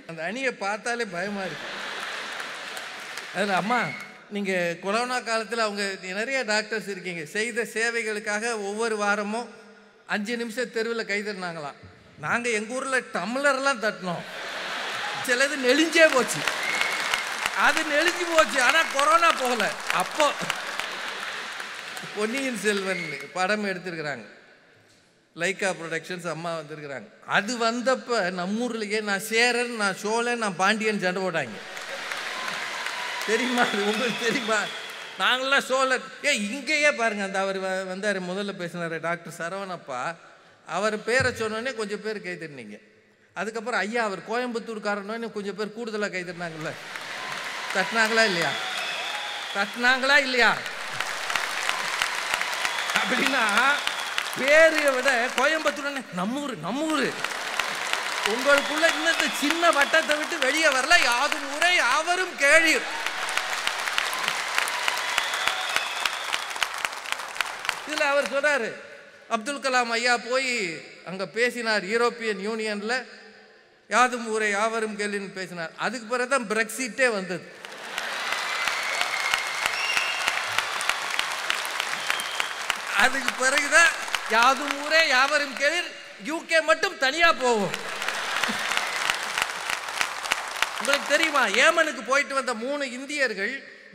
அந்த அணியை பார்த்தாலே பயமாக இருக்கு. அதில் அம்மா, நீங்கள் கொரோனா காலத்தில் அவங்க நிறைய டாக்டர்ஸ் இருக்கீங்க, செய்த சேவைகளுக்காக ஒவ்வொரு வாரமும் 5 நிமிஷம் தெருவில் கைதட்டினாங்களாம். நாங்கள் எங்கள் ஊரில் டம்ளர்லாம் தட்டினோம். சிலது நெளிஞ்சே போச்சு. அது நெளிஞ்சு போச்சு, ஆனால் கொரோனா போகலை. அப்போ பொன்னியின் செல்வன் படம் எடுத்திருக்கிறாங்க, லைக்கா ப்ரொடக்ஷன்ஸ் அம்மா வந்திருக்கிறாங்க. அது வந்தப்போ நம்ம ஊர்லேயே நான் சேரன், நான் சோழன், நான் பாண்டியன் சண்டை போட்டாங்க. தெரியுமா? அது உங்களுக்கு தெரியுமா? நாங்களாம் சோழர். இங்கேயே பாருங்கள், அந்த அவர் வந்தார், முதல்ல பேசினார் டாக்டர் சரவணப்பா. அவர் பேரை சொன்னோடனே கொஞ்சம் பேர் கைத்தட்டினீங்க. அதுக்கப்புறம் ஐயா அவர் கோயம்புத்தூர்காரனோன்னு கொஞ்சம் பேர் கூடுதலாக கைத்தட்டினாங்கல்ல. தட்டினாங்களா இல்லையா? தட்டினாங்களா இல்லையா? அப்படின்னா பேரை விட கோயம்புத்தூர் நம்மூர் நம்மூர். உங்களுக்குள்ள இன்னத்த சின்ன வட்டத்தை விட்டு வெளியே வரல. யாதும் ஊரே யாவரும் கேளீர். இதில் அவர் சொல்றாரு, அப்துல் கலாம் ஐயா போய் அங்கே பேசினார் யூரோப்பியன் யூனியனில், யாதும் ஊரே யாவரும் கேள்வின்னு பேசினார். அதுக்கு பிறகுதான் பிரெக்சிட்டே வந்தது. அதுக்கு பிறகுதான் யாதும் ஊரே யாவரும் கேளீர் யூகே மட்டும் தனியா போகும். உங்களுக்கு தெரியுமா, ஏமனுக்கு போயிட்டு வந்த 3 இந்தியர்கள்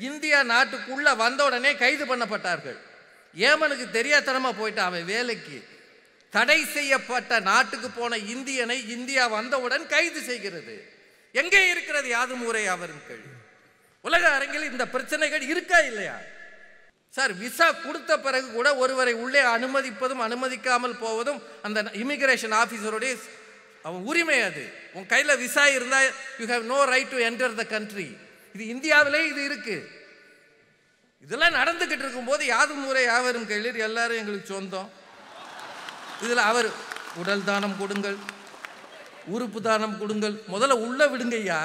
இந்தியா நாட்டுக்குள்ள வந்த உடனே கைது பண்ணப்பட்டார்கள். ஏமனுக்கு தெரியாதனமா போயிட்டு அவன் வேலைக்கு. தடை செய்யப்பட்ட நாட்டுக்கு போன இந்தியனை இந்தியா வந்தவுடன் கைது செய்கிறது. எங்கே இருக்கிறது யாதும் ஊரே யாவரும் கேளீர்? உலக அரங்கில் இந்த பிரச்சனைகள் இருக்கா இல்லையா? சார், விசா கொடுத்த பிறகு கூட ஒருவரை உள்ளே அனுமதிப்பதும் அனுமதிக்காமல் போவதும் அந்த இமிகிரேஷன் ஆஃபீஸருடைய அவன் உரிமை. அது உன் கையில் விசா இருந்தால் you have no right to enter the country. இது இந்தியாவிலே இது இருக்கு. இதெல்லாம் நடந்துகிட்டு இருக்கும்போது யாதும் ஊரே யாவரும் கேளீர், எல்லாரும் எங்களுக்கு சொந்தம். இதில் அவர் உடல் தானம் கொடுங்கள், உறுப்பு தானம் கொடுங்கள். முதல்ல உள்ள விடுங்க ஐயா.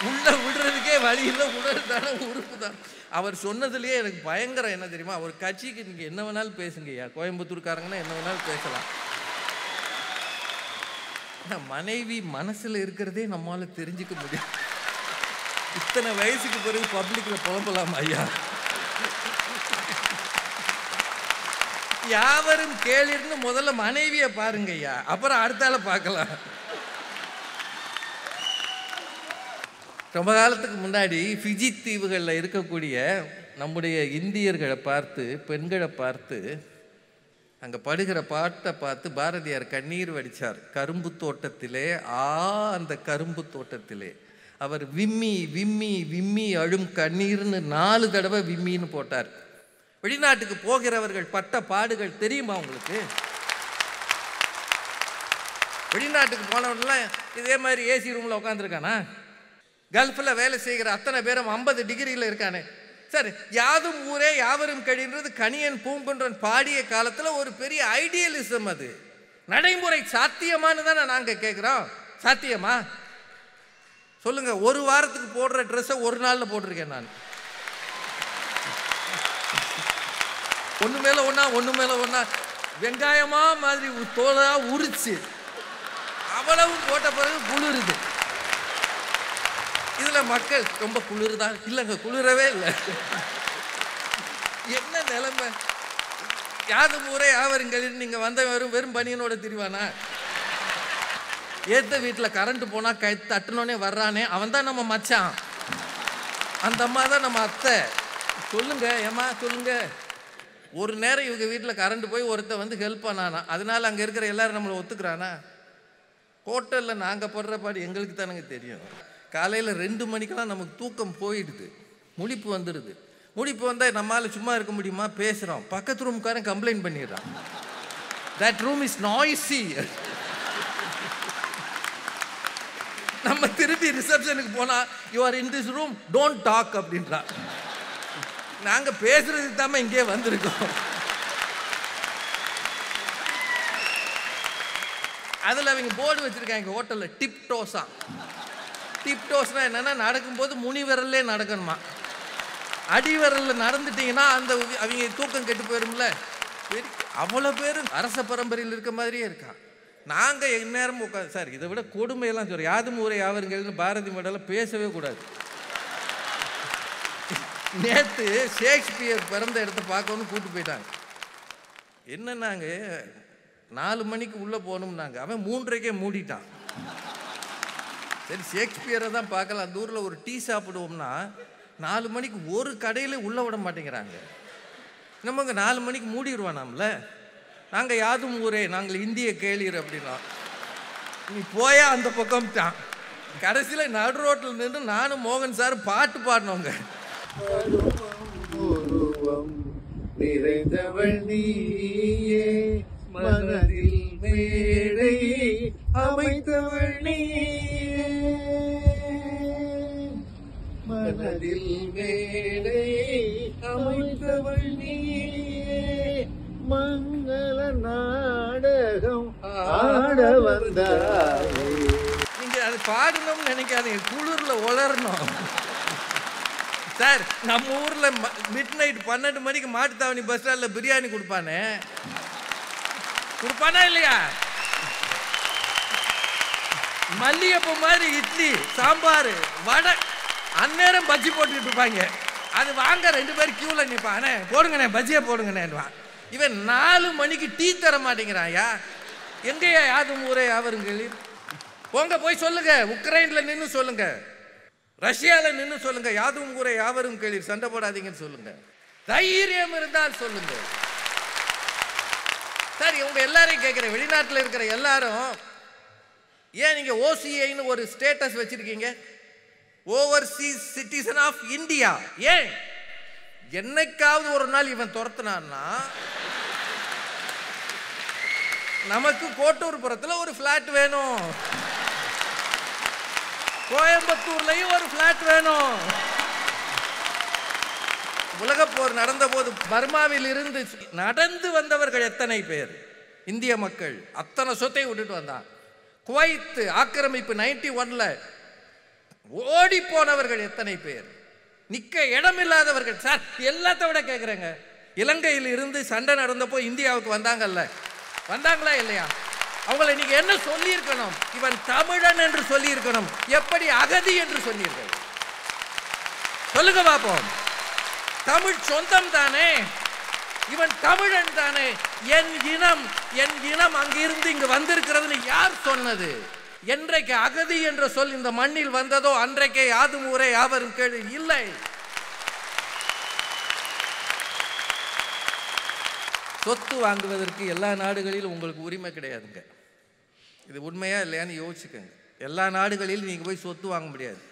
உள்ள விடுறதுக்கே வழி இல்லை. உடல் தானம், உறுப்பு தானம். அவர் சொன்னதுலேயே எனக்கு பயங்கரம் என்ன தெரியுமா, ஒரு கட்சிக்கு நீங்கள் என்ன வேணாலும் பேசுங்க ஐயா, கோயம்புத்தூர்காரங்கன்னா என்ன வேணாலும் பேசலாம். மனைவி மனசில் இருக்கிறதே நம்மளால தெரிஞ்சுக்க முடியும். இத்தனை வயசுக்கு பிறகு பப்ளிக்ல புலம்பலாம் ஐயா. யாவரும் கேளிர்னு முதல்ல மனைவியை பாருங்க ஐயா, அப்புறம் அடுத்தால பார்க்கலாம். ரொம்ப காலத்துக்கு முன்னாடி ஃபிஜி தீவுகளில் இருக்கக்கூடிய நம்முடைய இந்தியர்களை பார்த்து, பெண்களை பார்த்து, அங்கே படுகிற பாட்டை பார்த்து பாரதியார் கண்ணீர் வடித்தார். கரும்பு தோட்டத்திலே அந்த கரும்பு தோட்டத்திலே அவர் விம்மி விம்மி விம்மி அழும் கண்ணீர்னு 4 தடவை விம்மின்னு போட்டார். வெளிநாட்டுக்கு போகிறவர்கள் பட்ட பாடுகள் தெரியுமா உங்களுக்கு? வெளிநாட்டுக்கு போனவங்களாம் இதே மாதிரி ஏசி ரூமில் உட்காந்துருக்கானா? கல்ஃபில் வேலை செய்கிற அத்தனை பேரும் 50 டிகிரியில் இருக்கானே. சார், யாதும் ஊரே யாவரும் கேளிர்ன்றது கணியன் பூங்குன்றன் பாடிய காலத்தில் ஒரு பெரிய ஐடியலிசம். அது நடைமுறை சாத்தியமானு தானே நாங்கள் கேட்குறோம். சாத்தியமா சொல்லுங்க. ஒரு வாரத்துக்கு போடுற ட்ரெஸ்ஸை ஒரு நாளில் போட்டிருக்கேன் நான். ஒன்று மேலே ஒன்றா வெங்காயமா மாதிரி தோலா உரிச்சு அவ்வளவு போட்ட பிறகு குளிருது. இதில் மக்கள் ரொம்ப குளிர்தான். இல்லைங்க, குளிரவே இல்லை. என்ன நிலைமை? யாதும் ஊரே யாவரும் கேளிர் நீங்கள் வந்த வெறும் பனியனோட திரிவானா? ஏற்ற வீட்டில் கரண்ட் போனால் கை தட்டுனோடனே வர்றானே, அவன் தான் நம்ம மச்சான். அந்த அம்மா தான் நம்ம அத்தை. சொல்லுங்க ஏம்மா, சொல்லுங்க. ஒரு நேரம் இவங்க வீட்டில் கரண்ட் போய் ஒருத்த வந்து ஹெல்ப் பண்ணானா, அதனால அங்கே இருக்கிற எல்லாரும் நம்மளை ஒத்துக்கிறானா? ஹோட்டலில் நாங்கள் படுற பாடு எங்களுக்கு தானங்க தெரியும். காலையில் 2 மணிக்கெல்லாம் நமக்கு தூக்கம் போயிடுது, முழிப்பு வந்துடுது. முழிப்பு வந்தால் நம்மளால் சும்மா இருக்க முடியுமா? பேசுகிறோம், பக்கத்து ரூம்காரன் கம்ப்ளைண்ட் பண்ணிடுறான். That room is noisy. நம்ம திருப்பி ரிசப்ஷனுக்கு போனால் you are in this room, don't talk அப்படின்றா. நாங்கள் பேசுறதுக்கு தான் இங்கே வந்திருக்கோம். அதில் அவங்க போர்டு வச்சுருக்காங்க ஹோட்டலில், டிப் டோஸா. டிப் டோஸ்னா என்னென்னா, நடக்கும்போது முனி விரல்லே நடக்கணுமா. அடி விரலில் நடந்துட்டிங்கன்னா அந்த அவங்க தூக்கம் கெட்டு போயிடும்ல. அவ்வளோ பேர் அரச பரம்பரையில் இருக்க மாதிரியே இருக்கான். நாங்கள் எந்நேரமும் உட்காந்து, சார் இதை விட கொடுமையெல்லாம் சொல்கிறோம். யாதும் ஊரே யாவருங்கள்னு பாரதி மேடெல்லாம் பேசவே கூடாது. நேற்று ஷேக்ஸ்பியர் பிறந்த இடத்த பார்க்கணும்னு கூப்பிட்டு போயிட்டாங்க. என்னன்னாங்க, 4 மணிக்கு உள்ளே போகணும்னாங்க. அவன் 3:30க்கே மூடிட்டான். சரி, ஷேக்ஸ்பியரை தான் பார்க்கலாம். அந்த ஊரில் ஒரு டீ சாப்பிடுவோம்னா 4 மணிக்கு ஒரு கடையில் உள்ளே விட மாட்டேங்கிறாங்க. நம்மங்க 4 மணிக்கு மூடிடுவானாம்ல. நாங்கள் யாதும் ஊரே, நாங்கள் இந்திய கேளிர் அப்படின்னா நீ போயா அந்த பக்கம் தான். கடைசியில் நடு ரோட்டில் நின்று நானும் மோகன் சார் பாட்டு பாடினோங்க. நிறைந்தவள் நீயே, மனதில் மேடை அமைத்தவள் நீயே, மனதில் மேடை அமைத்தவள் நீயே, மங்கள நாடகம் ஆட வந்தாயே. நீங்க அது பாடணும்னு நினைக்காதீங்க, குளிர்ல உளரணும். சார், நம்ம ஊர்ல மிட் நைட் 12 மணிக்கு மாட்டுத்தாவணி பஸ் ஸ்டாண்ட்ல பிரியாணி கொடுப்பானே, கொடுப்பானா இல்லையா? மல்லிகைப்பூ மாதிரி இட்லி, சாம்பார், வடை, அந்நேரம் பஜ்ஜி போட்டுக்கிட்டு இருப்பாங்க. அது வாங்க 2 பேர் கியூவில் நிற்பானே, போடுங்கண்ணே பஜ்ஜியை போடுங்கண்ணேன்வான். இவன் 4 மணிக்கு டீ தர மாட்டேங்கிறாயா? எங்கேயா யாதும் ஊரே யாவரும் கேளிர்? போங்க போய் சொல்லுங்க, உக்ரைனில் நின்று சொல்லுங்க, ரஷ்யாவில் நின்று சொல்லுங்க, யாதும் ஊரே யாவரும் கேளிர், சண்டை போடாதீங்கன்னு சொல்லுங்க. தைரியம் இருந்தால் சொல்லுங்க. சார், இவங்க எல்லாரையும் கேட்குறேன், வெளிநாட்டில் இருக்கிற எல்லாரும் ஏன் நீங்கள் ஓசிஐன்னு ஒரு ஸ்டேட்டஸ் வச்சிருக்கீங்க? Overseas citizen of India. ஏன்? என்னைக்காவது ஒரு நாள் இவன் துரத்துனான்னா, நமக்கு கோட்டூர்புரத்தில் ஒரு ஃப்ளாட் வேணும், கோயம்புத்தூர்லையும் ஒரு ஃப்ளாட் வேணும். உலகப்போர் நடந்த போது பர்மாவில் இருந்து நடந்து வந்தவர்கள் எத்தனை பேர்? இந்திய மக்கள் அத்தனை சொத்தையும் விட்டுட்டு வந்தான். குவைத் ஆக்கிரமிப்பு 91ல் ஓடி போனவர்கள் எத்தனை பேர், நிற்க இடமில்லாதவர்கள். சார் எல்லாத்த விட கேட்குறேங்க, இலங்கையில் இருந்து சண்டை நடந்தப்போ இந்தியாவுக்கு வந்தாங்கல்ல, வந்தாங்களா இல்லையா? அவங்களை நீங்க என்ன சொல்லியிருக்கணும்? இவன் தமிழன் என்று சொல்லியிருக்கணும், எப்படி அகதி என்று சொன்னீர்கள்? சொல்லுங்க பார்ப்போம். தமிழ் சொந்தம் தானே, இவன் தமிழன் தானே. என் இனம் அங்கிருந்து இங்கு வந்திருக்கிறதுன்னு யார் சொன்னது? என்றைக்கு அகதி என்ற சொல் இந்த மண்ணில் வந்ததோ அன்றைக்கே யாதும் ஊரே யாவரும் கேளு இல்லை. சொத்து வாங்குவதற்கு எல்லா நாடுகளிலும் உங்களுக்கு உரிமை கிடையாதுங்க. இது உண்மையா இல்லையான்னு யோசிச்சுக்கோங்க. எல்லா நாடுகளிலும் நீங்கள் போய் சொத்து வாங்க முடியாது.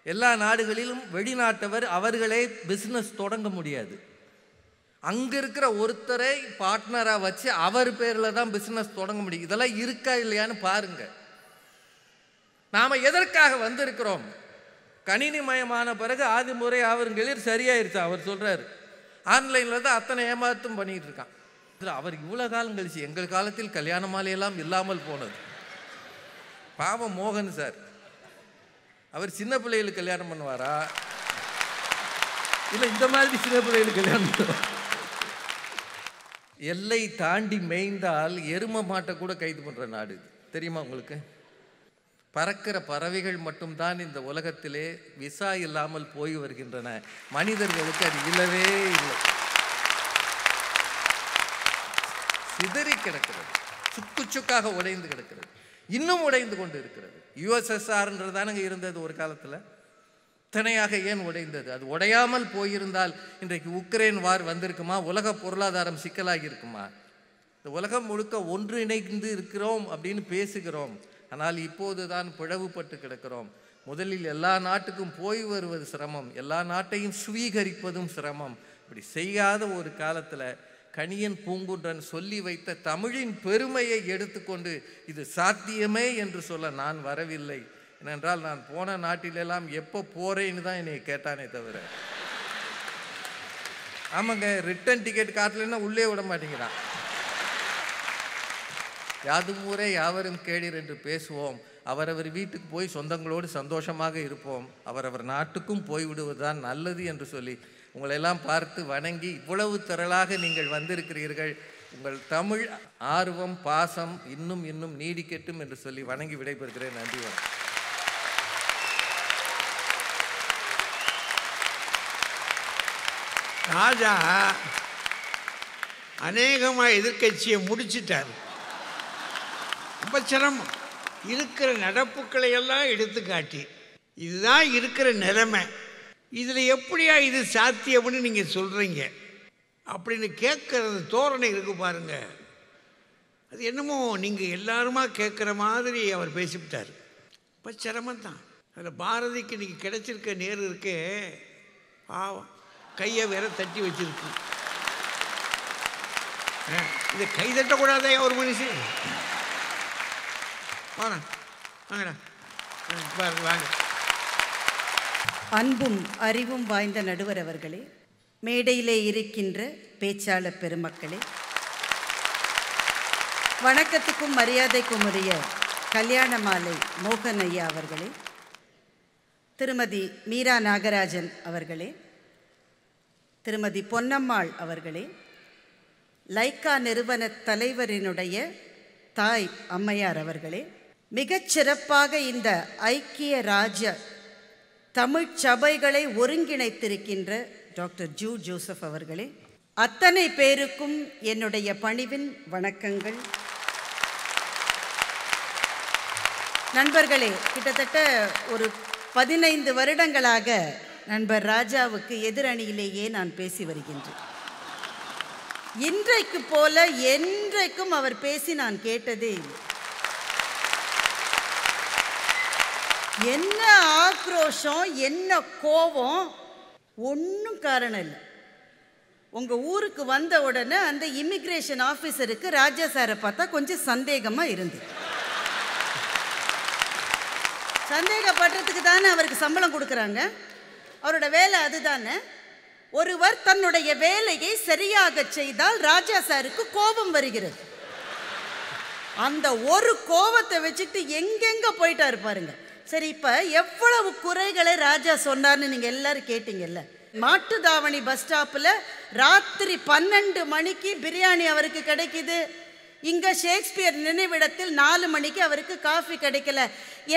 எல்லா நாடுகளிலும் வெளிநாட்டவர் அவர்களே பிஸ்னஸ் தொடங்க முடியாது. அங்கே இருக்கிற ஒருத்தரை பார்ட்னராக வச்சு அவர் பேரில் தான் பிஸ்னஸ் தொடங்க முடியும். இதெல்லாம் இருக்கா இல்லையான்னு பாருங்க. நாம் எதற்காக வந்திருக்கிறோம்? கணினிமயமான பிறகு ஆதி முறை அவருங்களில் சரியாயிருச்சு. அவர் சொல்கிறார், ஆன்லைனில் தான் அத்தனை ஏமாத்தும் பண்ணிகிட்டு இருக்கான். அவர் இவ்வளோ காலம் கழிச்சு, எங்கள் காலத்தில் கல்யாண மாலையெல்லாம் இல்லாமல் போனது. பாவம் மோகன் சார், அவர் சின்ன பிள்ளைகளுக்கு கல்யாணம் பண்ணுவாரா இல்லை இந்த மாதிரி சின்ன பிள்ளைகளுக்கு கல்யாணம் பண்ணுவார்? எல்லை தாண்டி மேய்ந்தால் எரும மாட்டை கூட கைது பண்ணுற நாடு இது, தெரியுமா உங்களுக்கு? பறக்கிற பறவைகள் மட்டும்தான் இந்த உலகத்திலே விசா இல்லாமல் போய் வருகின்றன. மனிதர்களுக்கு அது இல்லவே இல்லை. சிதறி கிடக்கிறது, சுக்கு சுக்காக உடைந்து கிடக்கிறது, இன்னும் உடைந்து கொண்டு இருக்கிறது. யுஎஸ்எஸ்ஆர்ன்றதானங்க இருந்தது ஒரு காலத்தில், இத்தனையாக ஏன் உடைந்தது? அது உடையாமல் போயிருந்தால் இன்றைக்கு உக்ரைன் வார் வந்திருக்குமா? உலக பொருளாதாரம் சிக்கலாகி இருக்குமா? இந்த உலகம் முழுக்க ஒன்றிணைந்து இருக்கிறோம் அப்படின்னு பேசுகிறோம், ஆனால் இப்போது தான் பிளவுபட்டு கிடக்கிறோம். முதலில் எல்லா நாட்டுக்கும் போய் வருவது சிரமம், எல்லா நாட்டையும் சுவீகரிப்பதும் சிரமம். இப்படி செய்யாத ஒரு காலத்தில் கணியன் பூங்குன்றன் சொல்லி வைத்த தமிழின் பெருமையை எடுத்துக்கொண்டு இது சாத்தியமே என்று சொல்ல நான் வரவில்லை. ஏனென்றால் நான் போன நாட்டிலெல்லாம் எப்போ போறேன்னு தான் என்னை கேட்டானே தவிர, ஆமாங்க ரிட்டன் டிக்கெட் காட்டலைன்னா உள்ளே விட மாட்டேங்கிறான். யாதும் ஊரே யாவரும் கேளீர் என்று பேசுவோம். அவரவர் வீட்டுக்கு போய் சொந்தங்களோடு சந்தோஷமாக இருப்போம். அவரவர் நாட்டுக்கும் போய்விடுவதுதான் நல்லது என்று சொல்லி உங்களெல்லாம் பார்த்து வணங்கி, இவ்வளவு திரளாக நீங்கள் வந்திருக்கிறீர்கள், உங்கள் தமிழ் ஆர்வம் பாசம் இன்னும் இன்னும் நீடிக்கட்டும் என்று சொல்லி வணங்கி விடைபெறுகிறேன். நன்றி. வணக்கம். ராஜா அநேகமாக எதிர்கட்சியை முடிச்சிட்டார். ரொம்ப சிரமம். இருக்கிற நடப்புக்களை எல்லாம் எடுத்து காட்டி இதுதான் இருக்கிற நிலைமை, இதில் எப்படியா இது சாத்தியம்னு நீங்கள் சொல்கிறீங்க அப்படின்னு கேட்குறது தோரணை இருக்கு பாருங்க. அது என்னமோ நீங்கள் எல்லாருமா கேட்குற மாதிரி அவர் பேசிவிட்டார். இப்போ சிரமந்தான். அதில் பாரதிக்கு இன்றைக்கி கிடைச்சிருக்க நேரு இருக்கே, பாவம் கையை வேற தட்டி வச்சிருக்கு. இதை கை தட்டக்கூடாதே ஒரு மனுஷன். வாங்க வாங்கடா வாங்க. அன்பும் அறிவும் வாய்ந்த நடுவர் அவர்களே, மேடையிலே இருக்கின்ற பேச்சாளர் பெருமக்களே, வணக்கத்துக்கும் மரியாதைக்கும் உரிய கல்யாண மாலை மோகன் ஐயா அவர்களே, திருமதி மீரா நாகராஜன் அவர்களே, திருமதி பொன்னம்மாள் அவர்களே, லைக்கா நிறுவன தலைவரினுடைய தாய் அம்மையார் அவர்களே, மிகச்சிறப்பாக இந்த ஐக்கிய ராஜ்ய தமிழ் சபைகளை ஒருங்கிணைத்திருக்கின்ற டாக்டர் ஜூ ஜோசப் அவர்களே, அத்தனை பேருக்கும் என்னுடைய பணிவின் வணக்கங்கள். நண்பர்களே, கிட்டத்தட்ட ஒரு 15 வருடங்களாக நண்பர் ராஜாவுக்கு எதிரணியிலேயே நான் பேசி வருகின்றேன். இன்றைக்கு போல என்றைக்கும் அவர் பேசி நான் கேட்டதே இல்லை. என்ன ஆக்ரோஷம், என்ன கோபம், ஒன்றும் காரணம் இல்லை. உங்கள் ஊருக்கு வந்த உடனே அந்த இமிக்ரேஷன் ஆஃபீஸருக்கு ராஜா சாரை பார்த்தா கொஞ்சம் சந்தேகமாக இருந்தது. சந்தேகப்படுறதுக்கு தானே அவருக்கு சம்பளம் கொடுக்குறாங்க, அவரோட வேலை அதுதானே. ஒருவர் தன்னுடைய வேலையை சரியாக செய்தால் ராஜா சாருக்கு கோபம் வருகிறது. அந்த ஒரு கோவத்தை வச்சுக்கிட்டு எங்கெங்க போயிட்டாரு பாருங்க. சரி, இப்ப எவ்வளவு குறைகளை ராஜா சொன்னார்னு நீங்க எல்லாரும் கேட்டீங்கல்ல. மாட்டுதாவணி பஸ் ஸ்டாப்ல ராத்திரி 12 மணிக்கு பிரியாணி அவருக்கு கிடைக்குது. இங்க ஷேக்ஸ்பியர் நினைவிடத்தில் 4 மணிக்கு அவருக்கு காஃபி கிடைக்கல.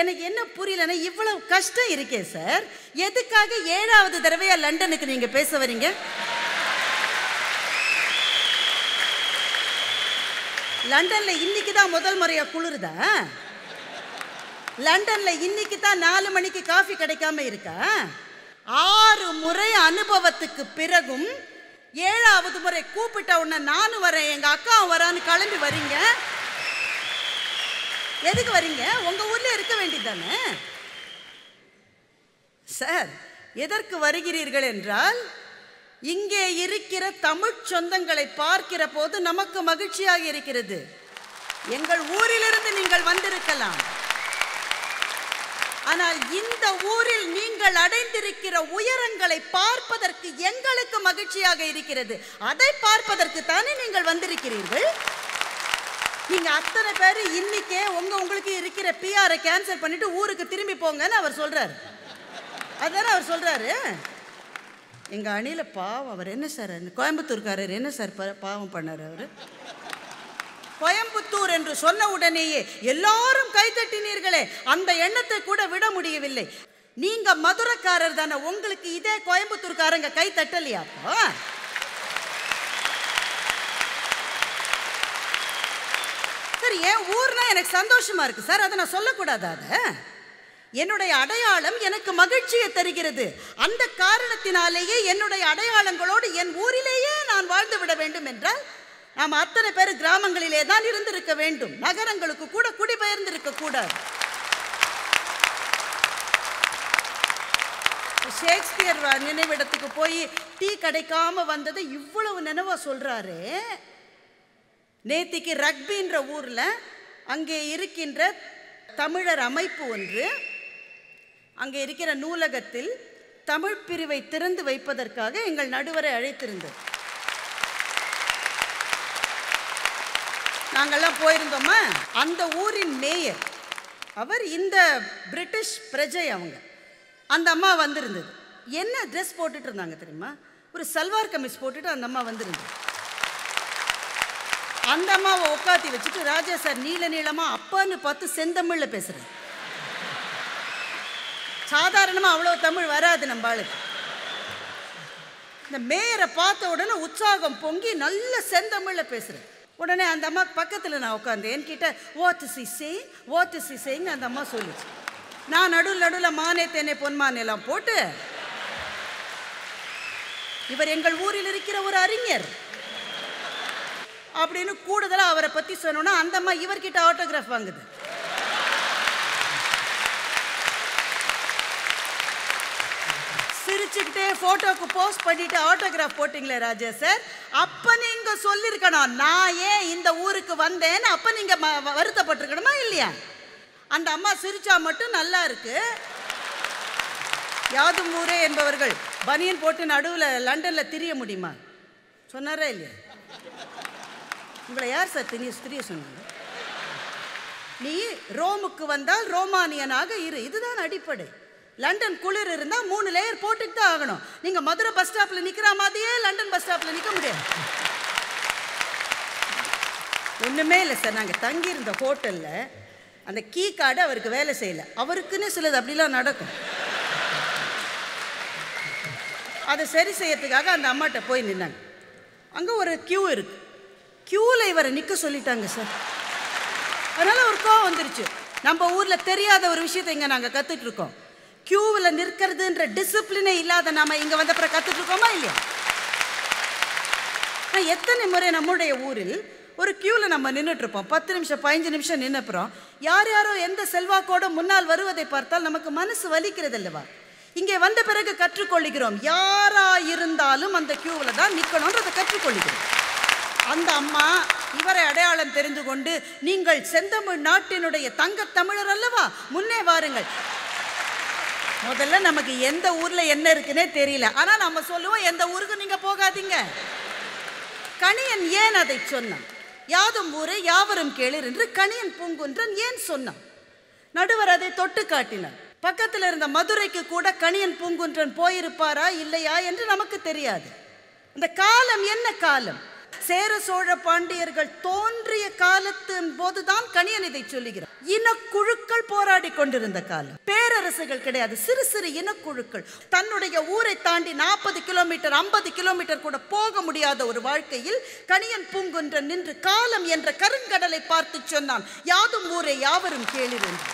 எனக்கு என்ன புரியலன்னா, இவ்வளவு கஷ்டம் இருக்கே சார், எதுக்காக 7வது தடவையா லண்டனுக்கு நீங்க பேச வரீங்க? லண்டன்ல இன்னைக்கு தான் முதல் முறையா குளிருதா? லண்டன்ல இன்னைக்கு தான் 4 மணிக்கு காஃபி கிடைக்காம இருக்கா? 6 முறை அனுபவத்துக்கு பிறகும் 7வது முறை கூப்பிட்ட உடனே நானும் வரேன், எங்க அக்காவும் வரான்னு கிளம்பி வரீங்க. எதுக்கு வரீங்க? உங்க ஊர்ல இருக்க வேண்டியதானே சார். எதற்கு வருகிறீர்கள் என்றால், இங்கே இருக்கிற தமிழ் சொந்தங்களை பார்க்கிற போது நமக்கு மகிழ்ச்சியாக இருக்கிறது. எங்கள் ஊரிலிருந்து நீங்கள் வந்திருக்கலாம், ஆனால் இந்த ஊரில் நீங்கள் அடைந்திருக்கிற உயரங்களை பார்ப்பதற்கு எங்களுக்கு மகிழ்ச்சியாக இருக்கிறது. அதை பார்ப்பதற்கு தானே நீங்கள் வந்திருக்கிறீர்கள். நீங்க அத்தனை பேர் இன்னைக்கே உங்களுக்கு இருக்கிற பிஆரை கேன்சல் பண்ணிட்டு ஊருக்கு திரும்பி போங்கன்னு அவர் சொல்றாரு. அதானே அவர் சொல்றாரு. எங்க அணில பாவம் அவர் என்ன சார், கோயம்புத்தூர்காரர் என்ன சார் பாவம் பண்ணார் அவர்? கோயம்புத்தூர் என்று சொன்ன உடனேயே எல்லாரும் கைதட்டினீர்களே, அந்த எண்ணத்தை கூட விட முடியவில்லை. நீங்க மதுரைக்காரர் தானே, உங்களுக்கு இதே கோயம்புத்தூர்காரங்க கை தட்டலையாப்பா? சரி, என் ஊர்னா எனக்கு சந்தோஷமா இருக்கு சார், அதை நான் சொல்லக்கூடாதா? அதை என்னுடைய அடையாளம் எனக்கு மகிழ்ச்சியை தருகிறது. அந்த காரணத்தினாலேயே என்னுடைய அடையாளங்களோடு என் ஊரிலேயே நான் வாழ்ந்து விட வேண்டும் என்றால் நாம் அத்தனை பேர் கிராமங்களிலே தான் இருந்திருக்க வேண்டும், நகரங்களுக்கு கூட குடிபெயர்ந்திருக்க கூடாது. ஷேக்ஸ்பியர் நினைவிடத்துக்கு போய் டீ கிடைக்காம வந்ததை இவ்வளவு நினைவா சொல்றாரு. நேத்திக்கு ரக்பின்ற ஊர்ல அங்கே இருக்கின்ற தமிழர் அமைப்பு ஒன்று அங்கே இருக்கிற நூலகத்தில் தமிழ் பிரிவை திறந்து வைப்பதற்காக எங்கள் நடுவரை அழைத்திருந்தது. நாங்கள்லாம் போயிருந்தோமா. அந்த ஊரின் மேயர் அவர் இந்த பிரிட்டிஷ் பிரஜை. அந்த அம்மா வந்திருந்தது. என்ன ட்ரெஸ் போட்டுட்டு இருந்தாங்க தெரியுமா? ஒரு சல்வார் கமிஸ் போட்டுட்டு அந்த அம்மா வந்திருந்தது. அந்த அம்மாவை உட்காத்தி வச்சுட்டு, ராஜா சார் நீள நீளமா அப்பான்னு பார்த்து செந்தமிழ்ல பேசுறேன். சாதாரணமா அவ்வளவு தமிழ் வராது நம்ம ஆளுக்கு. இந்த மேயரை பார்த்த உடனே உற்சாகம் பொங்கி நல்ல செந்தமிழ்ல பேசுறேன். உடனே அந்த அம்மா பக்கத்தில் நான் உட்காந்து என்கிட்ட வாட் இஸ் ஹி சேயிங் அந்த அம்மா சொல்லிச்சு. நான் நடுவில் மானே தேனே பொன்மானே எல்லாம் போட்டு, இவர் எங்கள் ஊரில் இருக்கிற ஒரு அறிஞர் அப்படின்னு கூடுதலாக அவரை பற்றி சொன்னோன்னா அந்த அம்மா இவர்கிட்ட ஆட்டோகிராஃப் வாங்குது. சிரிச்சுக்கிட்டே போட்டோக்கு போஸ்ட் பண்ணிட்டு ஆட்டோகிராஃப் போட்டிங்களே ராஜா சார், அப்ப நீங்க சொல்லிருக்கணும் நான் ஏன் இந்த ஊருக்கு வந்தேன்னு. அப்ப நீங்க வருத்தப்பட்டிருக்கணுமா இல்லையா? அந்த அம்மா சிரிச்சா மட்டும் நல்லா இருக்கு. யாதும் ஊரே என்பவர்கள் பனியன் போட்டு நடுவில் லண்டன்ல திரிய முடியுமா? சொன்னாரா இல்லையா? உங்களை யார் சார் திரிய சொன்னாங்க? நீ ரோமுக்கு வந்தால் ரோமானியனாக இரு, இதுதான் அடிப்படை. லண்டன் குளிர் இருந்தால் 3 லேயர் போட்டுட்டு தான் ஆகணும். நீங்கள் மதுரை பஸ் ஸ்டாப்பில் நிற்கிற மாதிரியே லண்டன் பஸ் ஸ்டாப்பில் நிற்க முடியாது. ஒன்றுமே இல்லை சார், நாங்கள் தங்கியிருந்த ஹோட்டலில் அந்த கீ கார்டு அவருக்கு வேலை செய்யலை. அவருக்குன்னு சிலது அப்படிலாம் நடக்கும். அதை சரி செய்யறதுக்காக அந்த அம்மாட்ட போய் நின்னாங்க. அங்கே ஒரு கியூ இருக்கு. கியூவில் இவரை நிற்க சொல்லிட்டாங்க சார். அதனால் ஒரு கோவம் வந்துருச்சு. நம்ம ஊரில் தெரியாத ஒரு விஷயத்தை இங்கே நாங்கள் கற்றுட்ருக்கோம். கியூவில் நிற்கிறதுன்ற டிசிப்ளினே இல்லாத நாம இங்கே வந்த அப்புறம் கற்றுட்ருக்கோமா இல்லையா? எத்தனை முறை நம்முடைய ஊரில் ஒரு கியூவில் நம்ம நின்றுட்டுருப்போம். 10 நிமிஷம் 15 நிமிஷம் நின்னப்புறம் யாரோ எந்த செல்வாக்கோடு முன்னால் வருவதை பார்த்தால் நமக்கு மனசு வலிக்கிறது அல்லவா? இங்கே வந்த பிறகு கற்றுக்கொள்கிறோம், யாரா இருந்தாலும் அந்த கியூவில் தான் நிற்கணுன்றதை கற்றுக்கொள்கிறோம். அந்த அம்மா இவரை அடையாளம் தெரிந்து கொண்டு, நீங்கள் செந்தமிழ் நாட்டினுடைய தங்கத் தமிழர் அல்லவா, முன்னே வாருங்கள். முதல்ல நமக்கு எந்த ஊர்ல என்ன இருக்குன்னே தெரியல. ஆனா நம்ம சொல்லுவோம் எந்த ஊருக்கு நீங்க போகாதீங்க. கணியன் ஏன் அதை சொன்னான்? யாதும் ஊரே யாவரும் கேளீர் என்று கணியன் பூங்குன்றன் ஏன் சொன்னான்? நடுவர் அதை தொட்டு காட்டினார். பக்கத்தில் இருந்த மதுரைக்கு கூட கணியன் பூங்குன்றன் போயிருப்பாரா இல்லையா என்று நமக்கு தெரியாது. இந்த காலம் என்ன காலம்? சேர சோழ பாண்டியர்கள் தோன்றிய காலத்தின் போதுதான் கணியன் இதை சொல்லுகிறார். இனக்குழுக்கள் போராடி கொண்டிருந்த காலம், பேரரசுகள் கிடையாது, சிறு சிறு இனக்குழுக்கள். தன்னுடைய ஊரை தாண்டி 40 கிலோமீட்டர் 50 கிலோமீட்டர் கூட போக முடியாத ஒரு வாழ்க்கையில் கணியன் பூங்குன்றன் நின்று காலம் என்ற கருங்கடலை பார்த்து சொன்னான், யாதும் ஊரே யாவரும் கேளீர் என்று.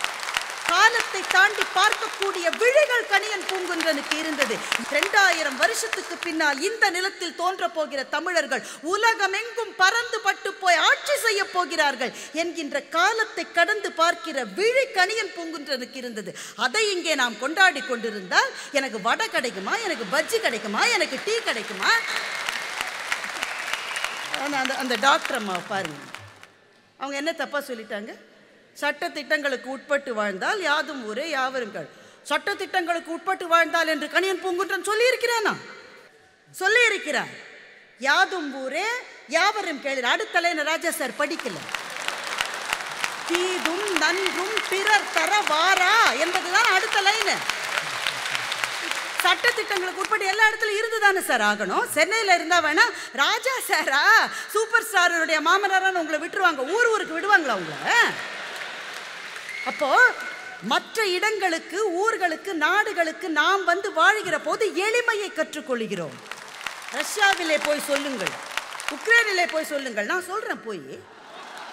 காலத்தை தாண்டி பார்க்கக்கூடிய விழிகள் கணியன் பூங்குன்றனுக்கு இருந்தது. 2000 வருஷத்துக்கு பின்னால் இந்த நிலத்தில் தோன்ற போகிற தமிழர்கள் உலகமெங்கும் பறந்து பட்டு போய் ஆட்சி செய்ய போகிறார்கள் என்கின்ற காலத்தை கடந்து பார்க்கிற விழி கணியன் பூங்குன்றனுக்கு இருந்தது. அதை இங்கே நாம் கொண்டாடி கொண்டிருந்தால் எனக்கு வடை கிடைக்குமா, எனக்கு பஜ்ஜி கிடைக்குமா, எனக்கு டீ கிடைக்குமா? அந்த டாக்டர் அம்மா பாருங்க, அவங்க என்ன தப்பா சொல்லிட்டாங்க? சட்டத்திட்டங்களுக்கு உட்பட்டு வாழ்ந்தால் யாதும் ஊரே யாவரும் கேள். சட்டத்திட்டங்களுக்கு உட்பட்டு வாழ்ந்தால் என்று கணியன் பூங்குன்றன் சொல்லி இருக்கிறானா? சொல்லி இருக்கிறார். யாதும் ஊரே யாவரும் கேளீர். அடுத்த லைன் ராஜா சார் படிக்கல. தீதும் நன்றும் பிறர் தர வாரா என்பதுதான் அடுத்த லைன். சட்டத்திட்டங்களுக்கு உட்பட்டு எல்லா இடத்துலையும் இருந்துதானே சார் ஆகணும். சென்னையில் இருந்தா வேணா ராஜா சாரா சூப்பர் ஸ்டாருடைய மாமனாரான்னு உங்களை விட்டுருவாங்க, ஊருக்கு விடுவாங்களா உங்களை? அப்போ மற்ற இடங்களுக்கு, ஊர்களுக்கு, நாடுகளுக்கு நாம் வந்து வாழ்கிற போது எளிமையை கற்றுக்கொள்கிறோம். ரஷ்யாவிலே போய் சொல்லுங்கள், உக்ரைனிலே போய் சொல்லுங்கள். நான் சொல்றேன், போய்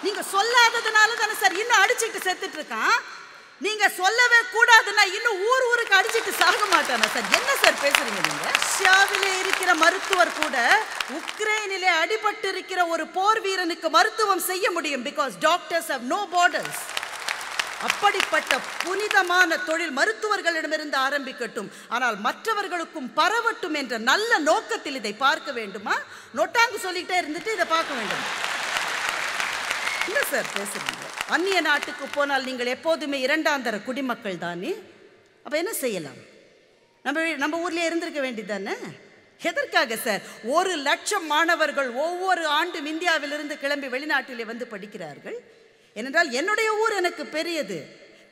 நீங்க சொல்லாததுனால தானே சார் இன்னும் அடிச்சுட்டு செத்துட்டு இருக்கான். நீங்க சொல்லவே கூடாதுன்னா இன்னும் ஊருக்கு அடிச்சுட்டு சாக மாட்டானா சார்? என்ன சார் பேசுறீங்க நீங்க? ரஷ்யாவிலே இருக்கிற மருத்துவர் கூட உக்ரைனிலே அடிபட்டு இருக்கிற ஒரு போர் வீரனுக்கு மருத்துவம் செய்ய முடியும். Because doctors have no borders. அப்படிப்பட்ட புனிதமான தொழில் மருத்துவர்களிடமிருந்து ஆரம்பிக்கட்டும், ஆனால் மற்றவர்களுக்கும் பரவட்டும் என்ற நல்ல நோக்கத்தில் இதை பார்க்க வேண்டுமா? நொட்டாங்கு சொல்லிட்டே இருந்துட்டு இதை பார்க்க வேண்டும். என்ன சார் பேசுறீங்க? அந்நிய நாட்டுக்கு போனால் நீங்கள் எப்போதுமே இரண்டாந்தர குடிமக்கள் தானே. அப்ப என்ன செய்யலாம்? நம்ம ஊர்லயே இருந்திருக்க வேண்டியதானே. எதற்காக சார் 1 லட்சம் மாணவர்கள் ஒவ்வொரு ஆண்டும் இந்தியாவிலிருந்து கிளம்பி வெளிநாட்டிலே வந்து படிக்கிறார்கள்? ஏனென்றால் என்னுடைய ஊர் எனக்கு பெரியது,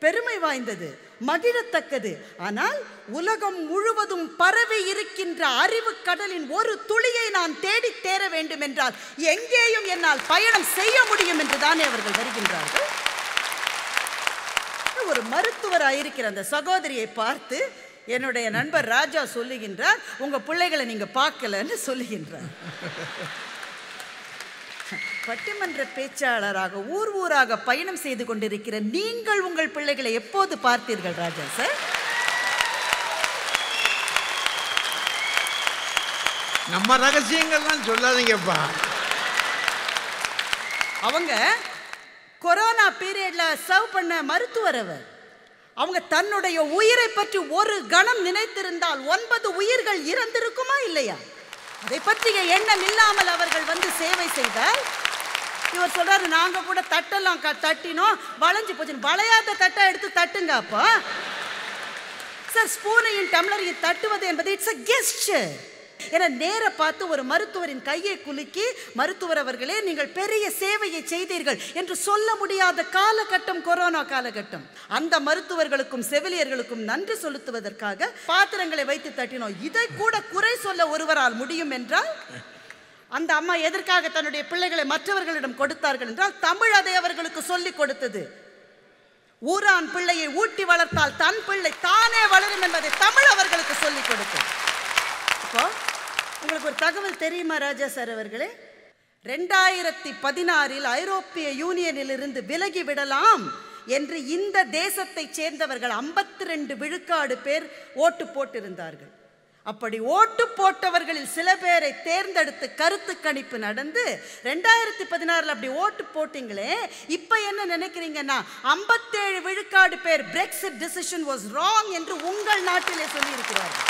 பெருமை வாய்ந்தது, மகிழத்தக்கது. ஆனால் உலகம் முழுவதும் பரவி இருக்கின்ற அறிவு கடலின் ஒரு துளியை நான் தேடி தேர வேண்டும் என்றால் எங்கேயும் என்னால் பயணம் செய்ய முடியும் என்று தானே அவர்கள் வருகின்றார்கள். ஒரு மருத்துவராயிருக்கிற அந்த சகோதரியை பார்த்து என்னுடைய நண்பர் ராஜா சொல்லுகின்றார், உங்க பிள்ளைகளை நீங்க பார்க்கலன்னு சொல்லுகின்றார். பட்டிமன்ற பேச்சாளராக ஊராக பயணம் செய்து கொண்டிருக்கிற நீங்கள் உங்கள் பிள்ளைகளை எப்போது பார்த்தீர்கள் ராஜா சார்? நம்ம ரகசியங்கள்லாம் சொல்லாதீங்கப்பா. அவங்க கொரோனா பீரியட்ல சர்வ் பண்ண மருத்துவர் அவர். அவங்க தன்னுடைய உயிரை பற்றி ஒரு கணம் நினைத்திருந்தால் 9 உயிர்கள் இறந்திருக்குமா இல்லையா? அதை பற்றிய எண்ணம் இல்லாமல் அவர்கள் வந்து சேவை செய்தால், இவர் சொல்றாரு நாங்க கூட தட்டெல்லாம் தட்டினோம், வளைஞ்சு போச்சு. வளையாத தட்டை எடுத்து தட்டுங்க. அப்போ சார் ஸ்பூனையும் டம்ளரையும் தட்டுவது என்பது இட்ஸ் a gesture. என நேர பார்த்து ஒரு மருத்துவரின் கையை குலுக்கி, மருத்துவர் அவர்களே நீங்கள் பெரிய சேவையை செய்தீர்கள் என்று சொல்ல முடியாத காலகட்டம் கொரோனா காலகட்டம். அந்த மருத்துவர்களுக்கும் செவிலியர்களுக்கும் நன்றி செலுத்துவதற்காக பாத்திரங்களை வைத்து தட்டினோம். இதை கூட குறை சொல்ல ஒருவரால் முடியும் என்றால், அந்த அம்மா எதற்காக தன்னுடைய பிள்ளைகளை மற்றவர்களிடம் கொடுத்தார்கள் என்றால், தமிழ் அதை அவர்களுக்கு சொல்லிக் கொடுத்தது. ஊரான் பிள்ளையை ஊட்டி வளர்த்தால் தன் பிள்ளை தானே வளரும் என்பதை தமிழ் அவர்களுக்கு சொல்லிக் கொடுத்தது. இப்போ உங்களுக்கு ஒரு தகவல் தெரியுமா ராஜா சார் அவர்களே? 2016 ஐரோப்பிய யூனியனில் இருந்து விலகி விடலாம் என்று இந்த தேசத்தை சேர்ந்தவர்கள் 52 விழுக்காடு பேர் ஓட்டு போட்டிருந்தார்கள். அப்படி ஓட்டு போட்டவர்களில் சில பேரை தேர்ந்தெடுத்து கருத்து கணிப்பு நடந்து 2016 அப்படி ஓட்டு போட்டீங்களே, இப்ப என்ன நினைக்கிறீங்கன்னா 57 விழுக்காடு பேர் Brexit decision was wrong என்று உங்கள் நாட்டிலே சொல்லி இருக்கிறார்கள்.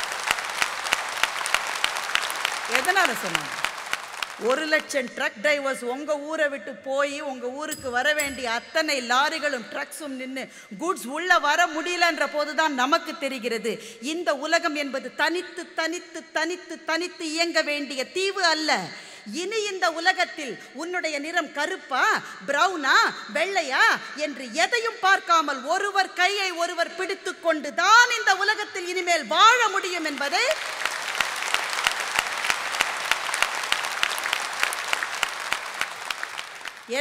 எதனால சொன்னாங்க? 1 லட்சம் ட்ரக் டிரைவர்ஸ் உங்க ஊரை விட்டு போய் உங்க ஊருக்கு வர வேண்டிய அத்தனை லாரிகளும் ட்ரக்ஸும் நின்று குட்ஸ் உள்ள வர முடியலன்ற போதுதான் நமக்கு தெரிகிறது இந்த உலகம் என்பது தனித்து தனித்து தனித்து தனித்து இயங்க வேண்டிய தீவு அல்ல. இனி இந்த உலகத்தில் உன்னுடைய நிறம் கருப்பா, பிரவுனா, வெள்ளையா என்று எதையும் பார்க்காமல் ஒருவர் கையை ஒருவர் பிடித்துக் கொண்டுதான் இந்த உலகத்தில் இனிமேல் வாழ முடியும் என்பதை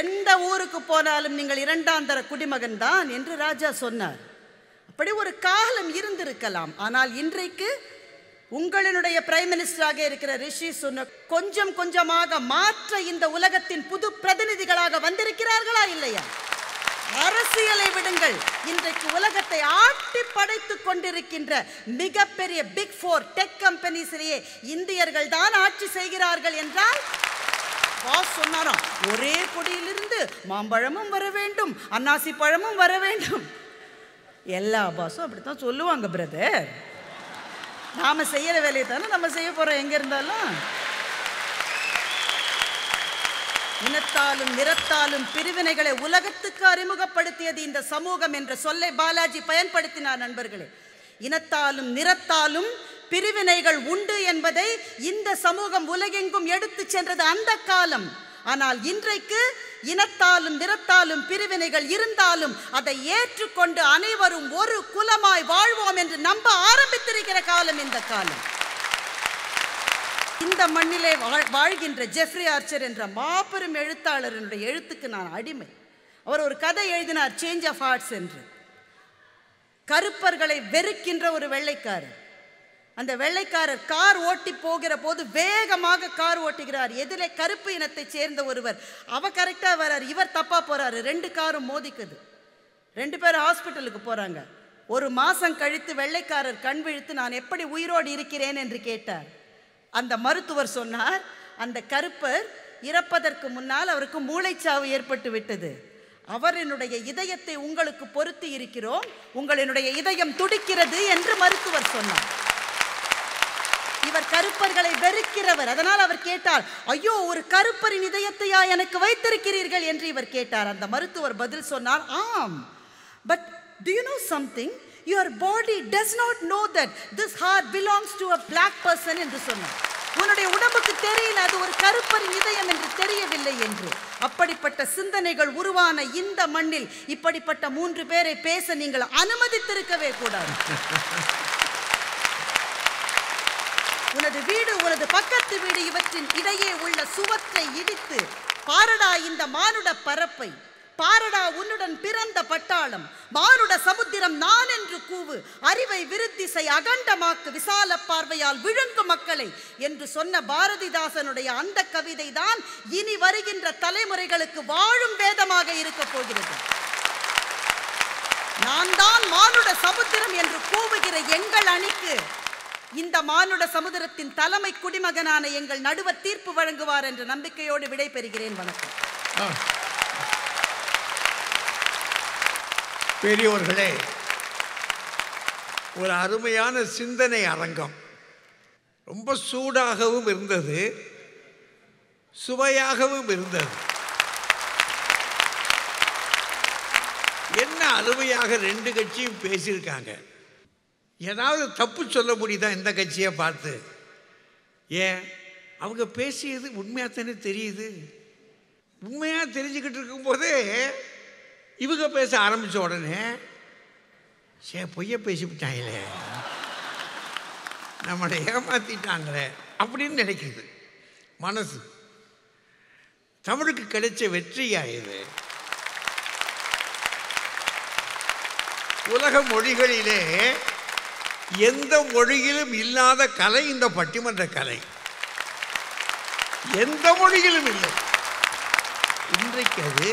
எந்த ஊருக்கு போனாலும் நீங்கள் இரண்டாம் தர குடிமகன் தான் என்று ராஜா சொன்னார். அப்படி ஒரு காலம் இருந்திருக்கலாம். ஆனால் இன்றைக்கு உங்களினுடைய பிரைம் மினிஸ்டராக இருக்கிற ரிஷி சுனக் கொஞ்சம் கொஞ்சமாக மாற்ற இந்த உலகத்தின் புது பிரதிநிதிகளாக வந்திருக்கிறார்களா இல்லையா? அரசியலை விடுங்கள், இன்றைக்கு உலகத்தை ஆட்டி படைத்துக் கொண்டிருக்கின்ற மிகப்பெரிய பிக் 4 டெக் கம்பெனிஸிலேயே இந்தியர்கள் தான் ஆட்சி செய்கிறார்கள் என்றால் பாஸ் சொன்னாராம், ஒரே கொடியிலிருந்து மாம்பழமும் வர வேண்டும், அன்னாசி பழமும் வர வேண்டும். எல்லா பாஸும் அப்படித்தான் சொல்லுவாங்க பிரதர். நாம செய்யற வேலையை தானே நம்ம செய்ய போறோம் எங்க இருந்தாலும். இனத்தாலும் நிறத்தாலும் பிரிவினைகளை உலகத்துக்கு அறிமுகப்படுத்தியது இந்த சமூகம் என்ற சொல்லை பாலாஜி பயன்படுத்தினார். நண்பர்களே, இனத்தாலும் நிறத்தாலும் பிரிவினைகள் உண்டு என்பதை இந்த சமூகம் உலகெங்கும் எடுத்து சென்றது அந்த காலம். ஆனால் இன்றைக்கு இனத்தாலும் நிறத்தாலும் பிரிவினைகள் இருந்தாலும் அதை ஏற்றுக்கொண்டு அனைவரும் ஒரு குலமாய் வாழ்வோம் என்று நம்ப ஆரம்பித்திருக்கிற காலம் இந்த காலம். இந்த மண்ணிலே வாழ்கின்ற ஜெஃப்ரி ஆர்ச்சர் என்ற மாபெரும் எழுத்தாளரினுடைய எழுத்துக்கு நான் அடிமை. அவர் ஒரு கதை எழுதினார், சேஞ்ச் ஆஃப் ஹார்ட்ஸ் என்று. கருப்பர்களை வெறுக்கின்ற ஒரு வெள்ளைக்காரர். அந்த வெள்ளைக்காரர் கார் ஓட்டி போகிற போது வேகமாக கார் ஓட்டுகிறார். எதிலே கருப்பு இனத்தை சேர்ந்த ஒருவர், அவ கரெக்டா வர்றார், இவர் தப்பா போறாரு. 2 காரும் மோதிக்குது. 2 பேரும் ஹாஸ்பிட்டலுக்கு போறாங்க. ஒரு மாசம் கழித்து வெள்ளைக்காரர் கண் விழித்து நான் எப்படி உயிரோடு இருக்கிறேன் என்று கேட்டார். அந்த மருத்துவர் சொன்னார், அந்த கருப்பர் இறப்பதற்கு முன்னால் அவருக்கு மூளைச்சாவு ஏற்பட்டு விட்டது. அவரினுடைய இதயத்தை உங்களுக்கு பொருத்தி இருக்கிறோம், உங்களினுடைய இதயம் துடிக்கிறது என்று மருத்துவர் சொன்னார். இவர் கருப்பர்களை வெறுக்கிறவர். அதனால் அவர் கேட்டார், ஐயோ, ஒரு கருப்பரின் இதயத்தையா எனக்கு வைத்திருக்கிறீர்கள் என்று இவர் கேட்டார். அந்த மருத்துவர் பதில் சொன்னார், ஆம், but do you know something? Your body does not know that this heart belongs to a black person என்று சொன்னார். உன்னுடைய உடம்புக்கு தெரியல அது ஒரு கருப்பரின் இதயம் என்று தெரியவில்லை என்று. அப்படிப்பட்ட சிந்தனைகள் உருவான இந்த மண்ணில் இப்படிப்பட்ட 3 பேரை பேச நீங்கள் அனுமதித்திருக்கவே கூடாது. உனது வீடு, உனது பக்கத்து வீடு, இவற்றின் இடையே உள்ள சுவற்றை இடித்து பாரடா இந்த மானுட பரப்பை, பாரடா உன்னுடன் பிறந்த பட்டாளம், மானுட சமுத்திரம் நான் என்று கூவு, அறிவை விருத்திசை அகண்டமாக்கு, விசால பார்வையால் விழுங்கு மக்களை என்று சொன்ன பாரதிதாசனுடைய அந்த கவிதை தான் இனி வருகின்ற தலைமுறைகளுக்கு வாழும் வேதமாக இருக்க போகிறது. நான் தான் மானுட சமுத்திரம் என்று கூவுகிற எங்கள் அணிக்கு இந்த மானுட சமுதிரத்தின் தலைமை குடிமகனான எங்கள் நடுவர் தீர்ப்பு வழங்குவார் என்ற நம்பிக்கையோடு விடை பெறுகிறேன். வணக்கம். பெரியோர்களே, ஒரு அருமையான சிந்தனை அரங்கம். ரொம்ப சூடாகவும் இருந்தது, சுவையாகவும் இருந்தது. என்ன அருமையாக 2 கட்சியும் பேசியிருக்காங்க. ஏதாவது தப்பு சொல்ல முடியுதா இந்த கட்சியை பார்த்து? ஏன், அவங்க பேசியது உண்மையாக தானே தெரியுது. உண்மையாக தெரிஞ்சுக்கிட்டு இருக்கும்போதே இவங்க பேச ஆரம்பித்த உடனே பொய்ய பேசிவிட்டாங்களே, நம்மளை ஏமாத்திட்டாங்களே அப்படின்னு நினைக்குது மனசு. தமிழுக்கு கிடைச்ச வெற்றியா இது? உலக மொழிகளிலே எந்த மொழியிலும் இல்லாத கலை இந்த பட்டிமன்ற கலை. எந்த மொழியிலும் இல்லை. இன்றைக்கு அது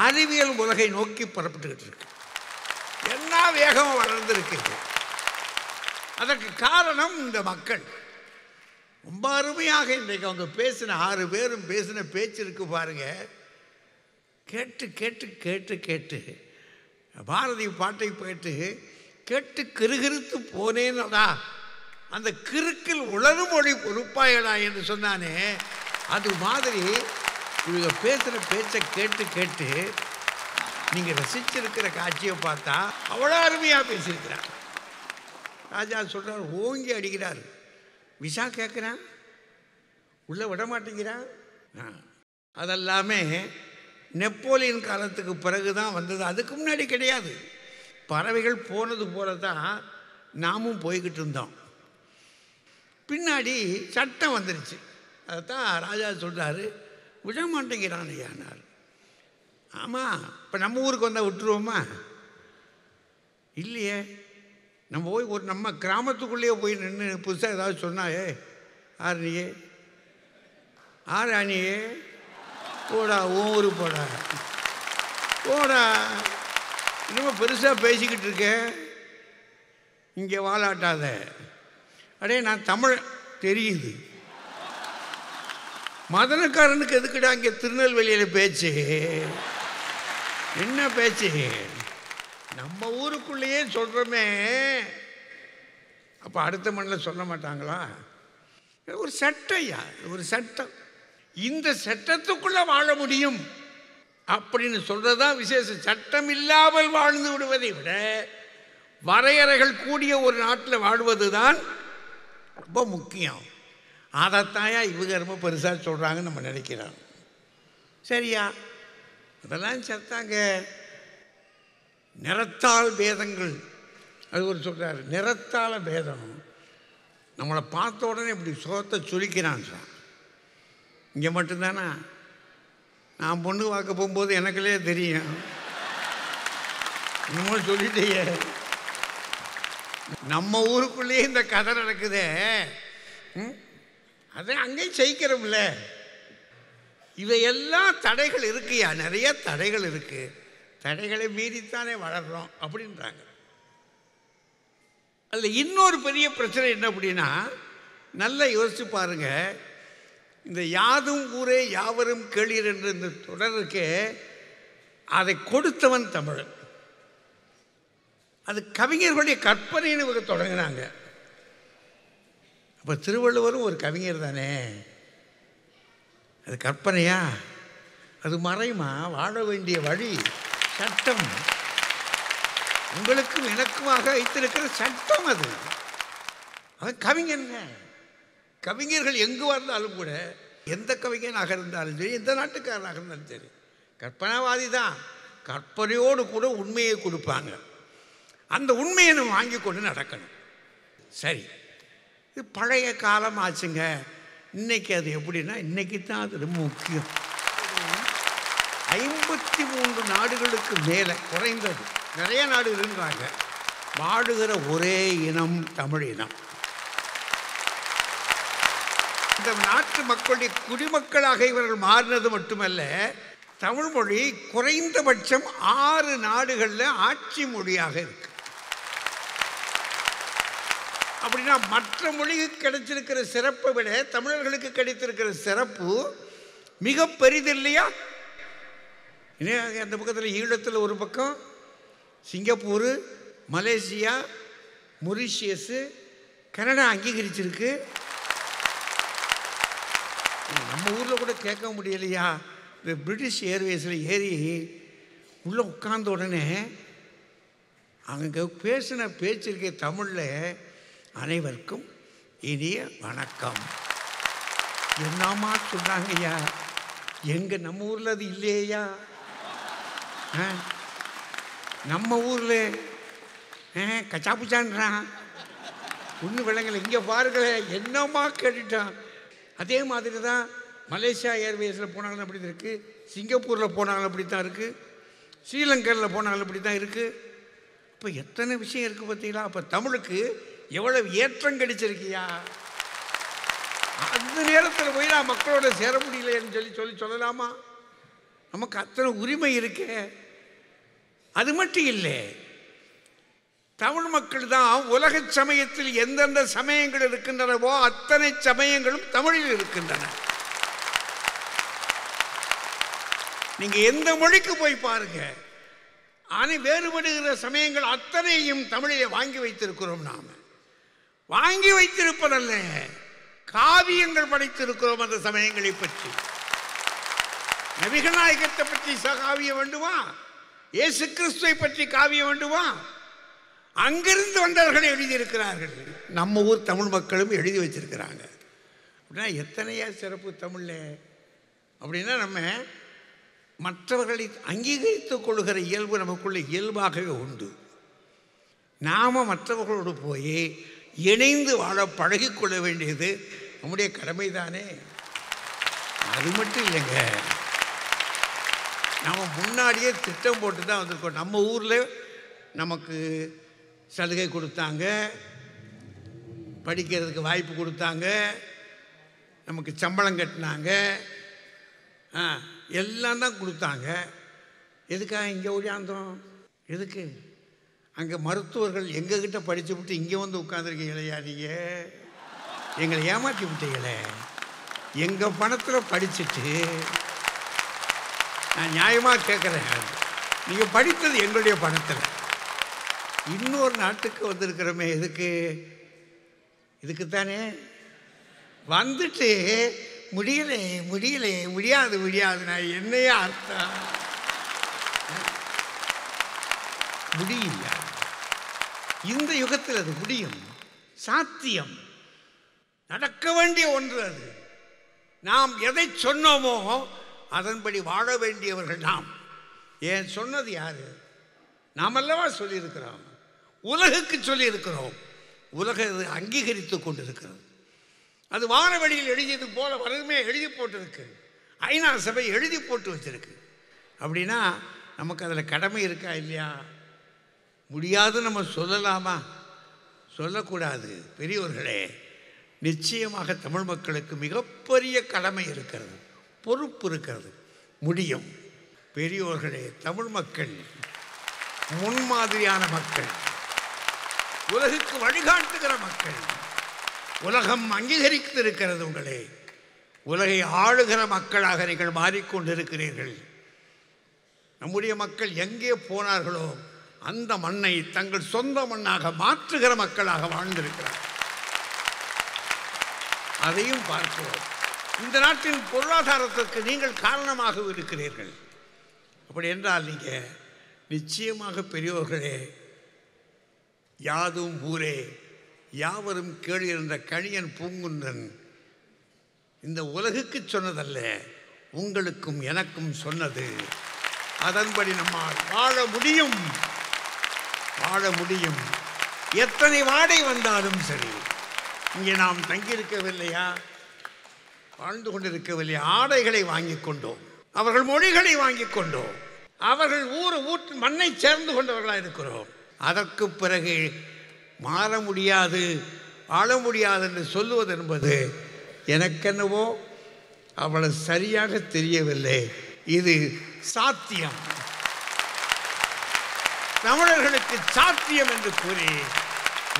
அறிவியல் உலகை நோக்கி புறப்பட்டுக்கிட்டு இருக்கு. என்ன வேகம் வளர்ந்துருக்கு. அதற்கு காரணம் இந்த மக்கள். ரொம்ப அருமையாக இன்றைக்கு அவங்க பேசின 6 பேரும் பேசின பேச்சு இருக்கு பாருங்க. கேட்டு கேட்டு கேட்டு கேட்டு பாரதி பாட்டை கேட்டு கேட்டு கிறுகிறுத்து போனேனடா, அந்த கிறுக்கில் உளறு மொழி பொறுப்பாயடா என்று சொன்னானே, அது மாதிரி இவங்க பேசுகிற பேச்சை கேட்டு கேட்டு நீங்கள் ரசிச்சிருக்கிற காட்சியை பார்த்தா அவ்வளோ அருமையாக பேசியிருக்கிறார். ராஜா சொல்கிறார், ஓங்கி அடிக்கிறார். விஷா கேட்குறான், உள்ளே விட மாட்டேங்கிறான். அதெல்லாமே நெப்போலியன் காலத்துக்கு பிறகு தான் வந்தது, அதுக்கு முன்னாடி கிடையாது. பறவைகள் போனது போல தான் நாமும் போய்கிட்டு இருந்தோம். பின்னாடி சட்டம் வந்துருச்சு. அதைத்தான் ராஜா சொல்கிறாரு, விட மாட்டேங்கிறான் ஐயானார். ஆமாம், இப்போ நம்ம ஊருக்கு வந்தால் விட்டுருவோமா? இல்லையே. நம்ம போய் ஒரு நம்ம கிராமத்துக்குள்ளேயே போய் நின்று புதுசாக ஏதாவது சொன்னாயே, ஆறு நீயே ஆறு அணியே போடா ஊரு போடா போடா, இன்னும் பெருசாக பேசிக்கிட்டு இருக்க, இங்கே வாலாட்டாத. அடே நான் தமிழ் தெரியுது. மதனக்காரனுக்கு எதுக்குடா இங்கே திருநெல்வேலியில் பேச்சு? என்ன பேச்சு? நம்ம ஊருக்குள்ளேயே சொல்கிறோமே, அப்போ அடுத்த மண்ணில் சொல்ல மாட்டாங்களா? ஒரு சட்டையா, ஒரு சட்டம். இந்த சட்டத்துக்குள்ளே வாழ முடியும் அப்படின்னு சொல்கிறதான் விசேஷம். சட்டம் இல்லாமல் வாழ்ந்து விடுவதை விட வரையறைகள் கூடிய ஒரு நாட்டில் வாழ்வது தான் ரொம்ப முக்கியம். அதைத்தாயா இவங்க ரொம்ப பெருசாக சொல்கிறாங்கன்னு நம்ம நினைக்கிறோம். சரியா? அதெல்லாம் சத்தாங்க. நிறத்தால் பேதங்கள், அது ஒரு சொல்கிறார், நிறத்தால பேதம். நம்மளை பார்த்த உடனே இப்படி சோத்தை சுழிக்கிறான் சார். இங்கே மட்டும்தானா? நான் பொண்ணு பார்க்க போகும்போது எனக்குள்ளே தெரியும். இன்னமும் சொல்லிட்டேயே, நம்ம ஊருக்குள்ளேயே இந்த கதை நடக்குதே, அதை அங்கேயும் ஜெயிக்கிறோம்ல. இவையெல்லாம் தடைகள் இருக்குயா, நிறைய தடைகள் இருக்கு. தடைகளை மீறித்தானே வளர்றோம் அப்படின்றாங்க. அதில் இன்னொரு பெரிய பிரச்சனை என்ன அப்படின்னா, நல்லா யோசிச்சு பாருங்க. இந்த யாதும் ஊரே யாவரும் கேளீர் என்ற இந்த தொடருக்கு அதை கொடுத்தவன் தமிழன். அது கவிஞர்களுடைய கற்பனைன்னு இவங்க தொடங்கினாங்க. அப்போ திருவள்ளுவரும் ஒரு கவிஞர் தானே, அது கற்பனையா? அது மறைமா? வாழ வேண்டிய வழி சட்டம், உங்களுக்கும் எனக்குமாக வைத்திருக்கிற சட்டம். அது அவன் கவிஞருங்க. கவிஞர்கள் எங்கு வந்தாலும் கூட, எந்த கவிஞனாக இருந்தாலும் சரி, எந்த நாட்டுக்காரனாக இருந்தாலும் சரி, கற்பனாவாதி தான். கற்பனையோடு கூட உண்மையை கொடுப்பாங்க. அந்த உண்மையை நம்ம வாங்கி கொண்டு நடக்கணும். சரி, இது பழைய காலம் ஆச்சுங்க. இன்னைக்கு அது எப்படின்னா, இன்னைக்கு தான் அது ரொம்ப முக்கியம். 53 நாடுகளுக்கு மேலே குறைந்தது, நிறைய நாடுகள் இருந்தாங்க, வாழுகிற ஒரே இனம் தமிழ் இனம். இந்த நாட்டு மக்களுடைய குடிமக்களாக இவர்கள் மாறினது மட்டுமல்ல, தமிழ் மொழி குறைந்தபட்சம் 6 நாடுகளில் ஆட்சி மொழியாக இருக்கு. அப்படின்னா மற்ற மொழிக்கு கிடைச்சிருக்கிற சிறப்பை விட தமிழர்களுக்கு கிடைத்திருக்கிற சிறப்பு மிக பெரிது இல்லையா? அந்த பக்கத்தில் ஈழத்தில் ஒரு பக்கம், சிங்கப்பூர், மலேசியா, மொரிஷியஸு, கனடா அங்கீகரிச்சிருக்கு. நம்ம ஊரில் கூட கேட்க முடியலையா? இந்த பிரிட்டிஷ் ஏர்வேஸில் ஏறி உள்ளே உட்கார்ந்த உடனே அங்கே பேசின பேச்சிருக்க தமிழில், அனைவருக்கும் இனிய வணக்கம். என்னம்மா சொன்னாங்க ஐயா, எங்கள் நம்ம ஊரில் அது இல்லையா? நம்ம ஊரில் கச்சாப்புச்சான்றான், ஒன்றும் விளங்கலை. இங்கே பாருங்களேன், என்னம்மா கேட்டுட்டான். அதே மாதிரி தான் மலேசியா ஏர்வேஸில் போனாலும் அப்படி தான் இருக்குது, சிங்கப்பூரில் போனாலும் அப்படி தான் இருக்குது, ஸ்ரீலங்காவில் போனாலும் அப்படி தான் இருக்குது. இப்போ எத்தனை விஷயம் இருக்குது பார்த்தீங்களா? அப்போ தமிழுக்கு எவ்வளவு ஏற்றம் கிடைச்சிருக்கியா? அந்த நேரத்தில் போய் நான் மக்களோட சேர முடியலன்னு சொல்லலாமா? நமக்கு அத்தனை உரிமை இருக்கு. அது மட்டும் இல்லை, தமிழ் மக்கள் தான் உலக சமயத்தில் எந்தெந்த சமயங்கள் இருக்கின்றனவோ அத்தனை சமயங்களும் தமிழில் இருக்கின்றன. நீங்க எந்த மொழிக்கு போய் பாருங்க, ஆனால் வேறுபடுகிற சமயங்கள் அத்தனையும் தமிழிலே வாங்கி வைத்திருக்கிறோம். நாம வாங்கி வைத்திருப்பதல்ல, காவியங்கள் படைத்திருக்கிறோம் அந்த சமயங்களை பற்றி. நபிகள் நாயகத்தை பற்றி காவியம் வேண்டுமா? இயேசு கிறிஸ்துவை பற்றி காவியம் வேண்டுமா? அங்கிருந்து வந்தவர்கள் எழுதியிருக்கிறார்கள். நம்ம ஊர் தமிழ் மக்களும் எழுதி வச்சிருக்கிறாங்க. அப்படின்னா எத்தனையா சிறப்பு தமிழில். அப்படின்னா நம்ம மற்றவர்களை அங்கீகரித்துக் கொள்கிற இயல்பு நமக்குள்ள இயல்பாகவே உண்டு. நாம் மற்றவர்களோடு போய் இணைந்து வாழ பழகிக்கொள்ள வேண்டியது நம்முடைய கடமை தானே. அது மட்டும் இல்லைங்க, நம்ம முன்னாடியே திட்டம் போட்டு தான் வந்திருக்கோம். நம்ம ஊரில் நமக்கு சலுகை கொடுத்தாங்க, படிக்கிறதுக்கு வாய்ப்பு கொடுத்தாங்க, நமக்கு சம்பளம் கட்டினாங்க, எல்லாம் தான் கொடுத்தாங்க. எதுக்காக இங்கே ஓடியாந்தோம்? எதுக்கு? அங்கே மருத்துவர்கள் எங்ககிட்ட படித்து விட்டு இங்கே வந்து உட்காந்துருக்கீங்களா? நீங்கள் எங்களை ஏமாற்றி விட்டீங்களே. எங்கள் பணத்தில் படிச்சுட்டு நான் நியாயமாக கேட்குறேன், நீங்கள் படித்தது எங்களுடைய பணத்தில். இன்னொரு நாட்டுக்கு வந்திருக்கிறோமே, எதுக்கு? இதுக்குத்தானே வந்துட்டு முடியாது நான் என்னையே அர்த்தம் முடியல. இந்த யுகத்தில் அது முடியும், சாத்தியம், நடக்க வேண்டிய ஒன்று. அது நாம் எதை சொன்னோமோ அதன்படி வாழ வேண்டியவர்கள் நாம். ஏன் சொன்னது யாரு? நாம் அல்லவா சொல்லியிருக்கிறோம், உலகுக்கு சொல்லியிருக்கிறோம். உலகம் அங்கீகரித்து கொண்டிருக்கிறது. அது வானவெளியில் எழுதியது போல வருமே எழுதி போட்டிருக்கு. ஐநா சபை எழுதி போட்டு வச்சிருக்கு. அப்படின்னா நமக்கு அதில் கடமை இருக்கா இல்லையா? முடியாது நம்ம சொல்லலாமா? சொல்லக்கூடாது. பெரியவர்களே, நிச்சயமாக தமிழ் மக்களுக்கு மிகப்பெரிய கடமை இருக்கிறது, பொறுப்பு இருக்கிறது. முடியும். பெரியோர்களே, தமிழ் மக்கள் முன்மாதிரியான மக்கள், உலகுக்கு வழிகாட்டுகிற மக்கள். உலகம் அங்கீகரித்திருக்கிறது உங்களே. உலகை ஆளுகிற மக்களாக நீங்கள் மாறிக்கொண்டிருக்கிறீர்கள். நம்முடைய மக்கள் எங்கே போனார்களோ அந்த மண்ணை தங்கள் சொந்த மண்ணாக மாற்றுகிற மக்களாக வாழ்ந்திருக்கிறார். அதையும் பார்க்கிறோம். இந்த நாட்டின் பொருளாதாரத்திற்கு நீங்கள் காரணமாக இருக்கிறீர்கள். அப்படி என்றால் நீங்கள் நிச்சயமாக பெரியோர்களே, யாதும் ஊரே யாவரும் கேளு என்ற கணியன் பூங்குன்றன் இந்த உலகுக்கு சொன்னதல்ல, உங்களுக்கும் எனக்கும் சொன்னது. அதன்படி நம்மால் வாழ முடியும், வாழ முடியும். எத்தனை வாடை வந்தாலும் சரி. இங்கே நாம் தங்கியிருக்கவில்லையா, வாழ்ந்து கொண்டிருக்கவில்லையா? ஆடைகளை வாங்கி கொண்டோம், அவர்கள் மொழிகளை வாங்கி கொண்டோம், அவர்கள் ஊற்று மண்ணை சேர்ந்து கொண்டவர்களாக இருக்கிறோம். அதற்கு பிறகு மாற முடியாது, வாழ முடியாது என்று சொல்லுவது என்பது எனக்கென்னவோ அவ்வளவு சரியாக தெரியவில்லை. இது சாத்தியம், தமிழர்களுக்கு சாத்தியம் என்று கூறி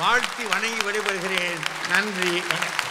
வாழ்த்தி வணங்கி விடைபெறுகிறேன். நன்றி, வணக்கம்.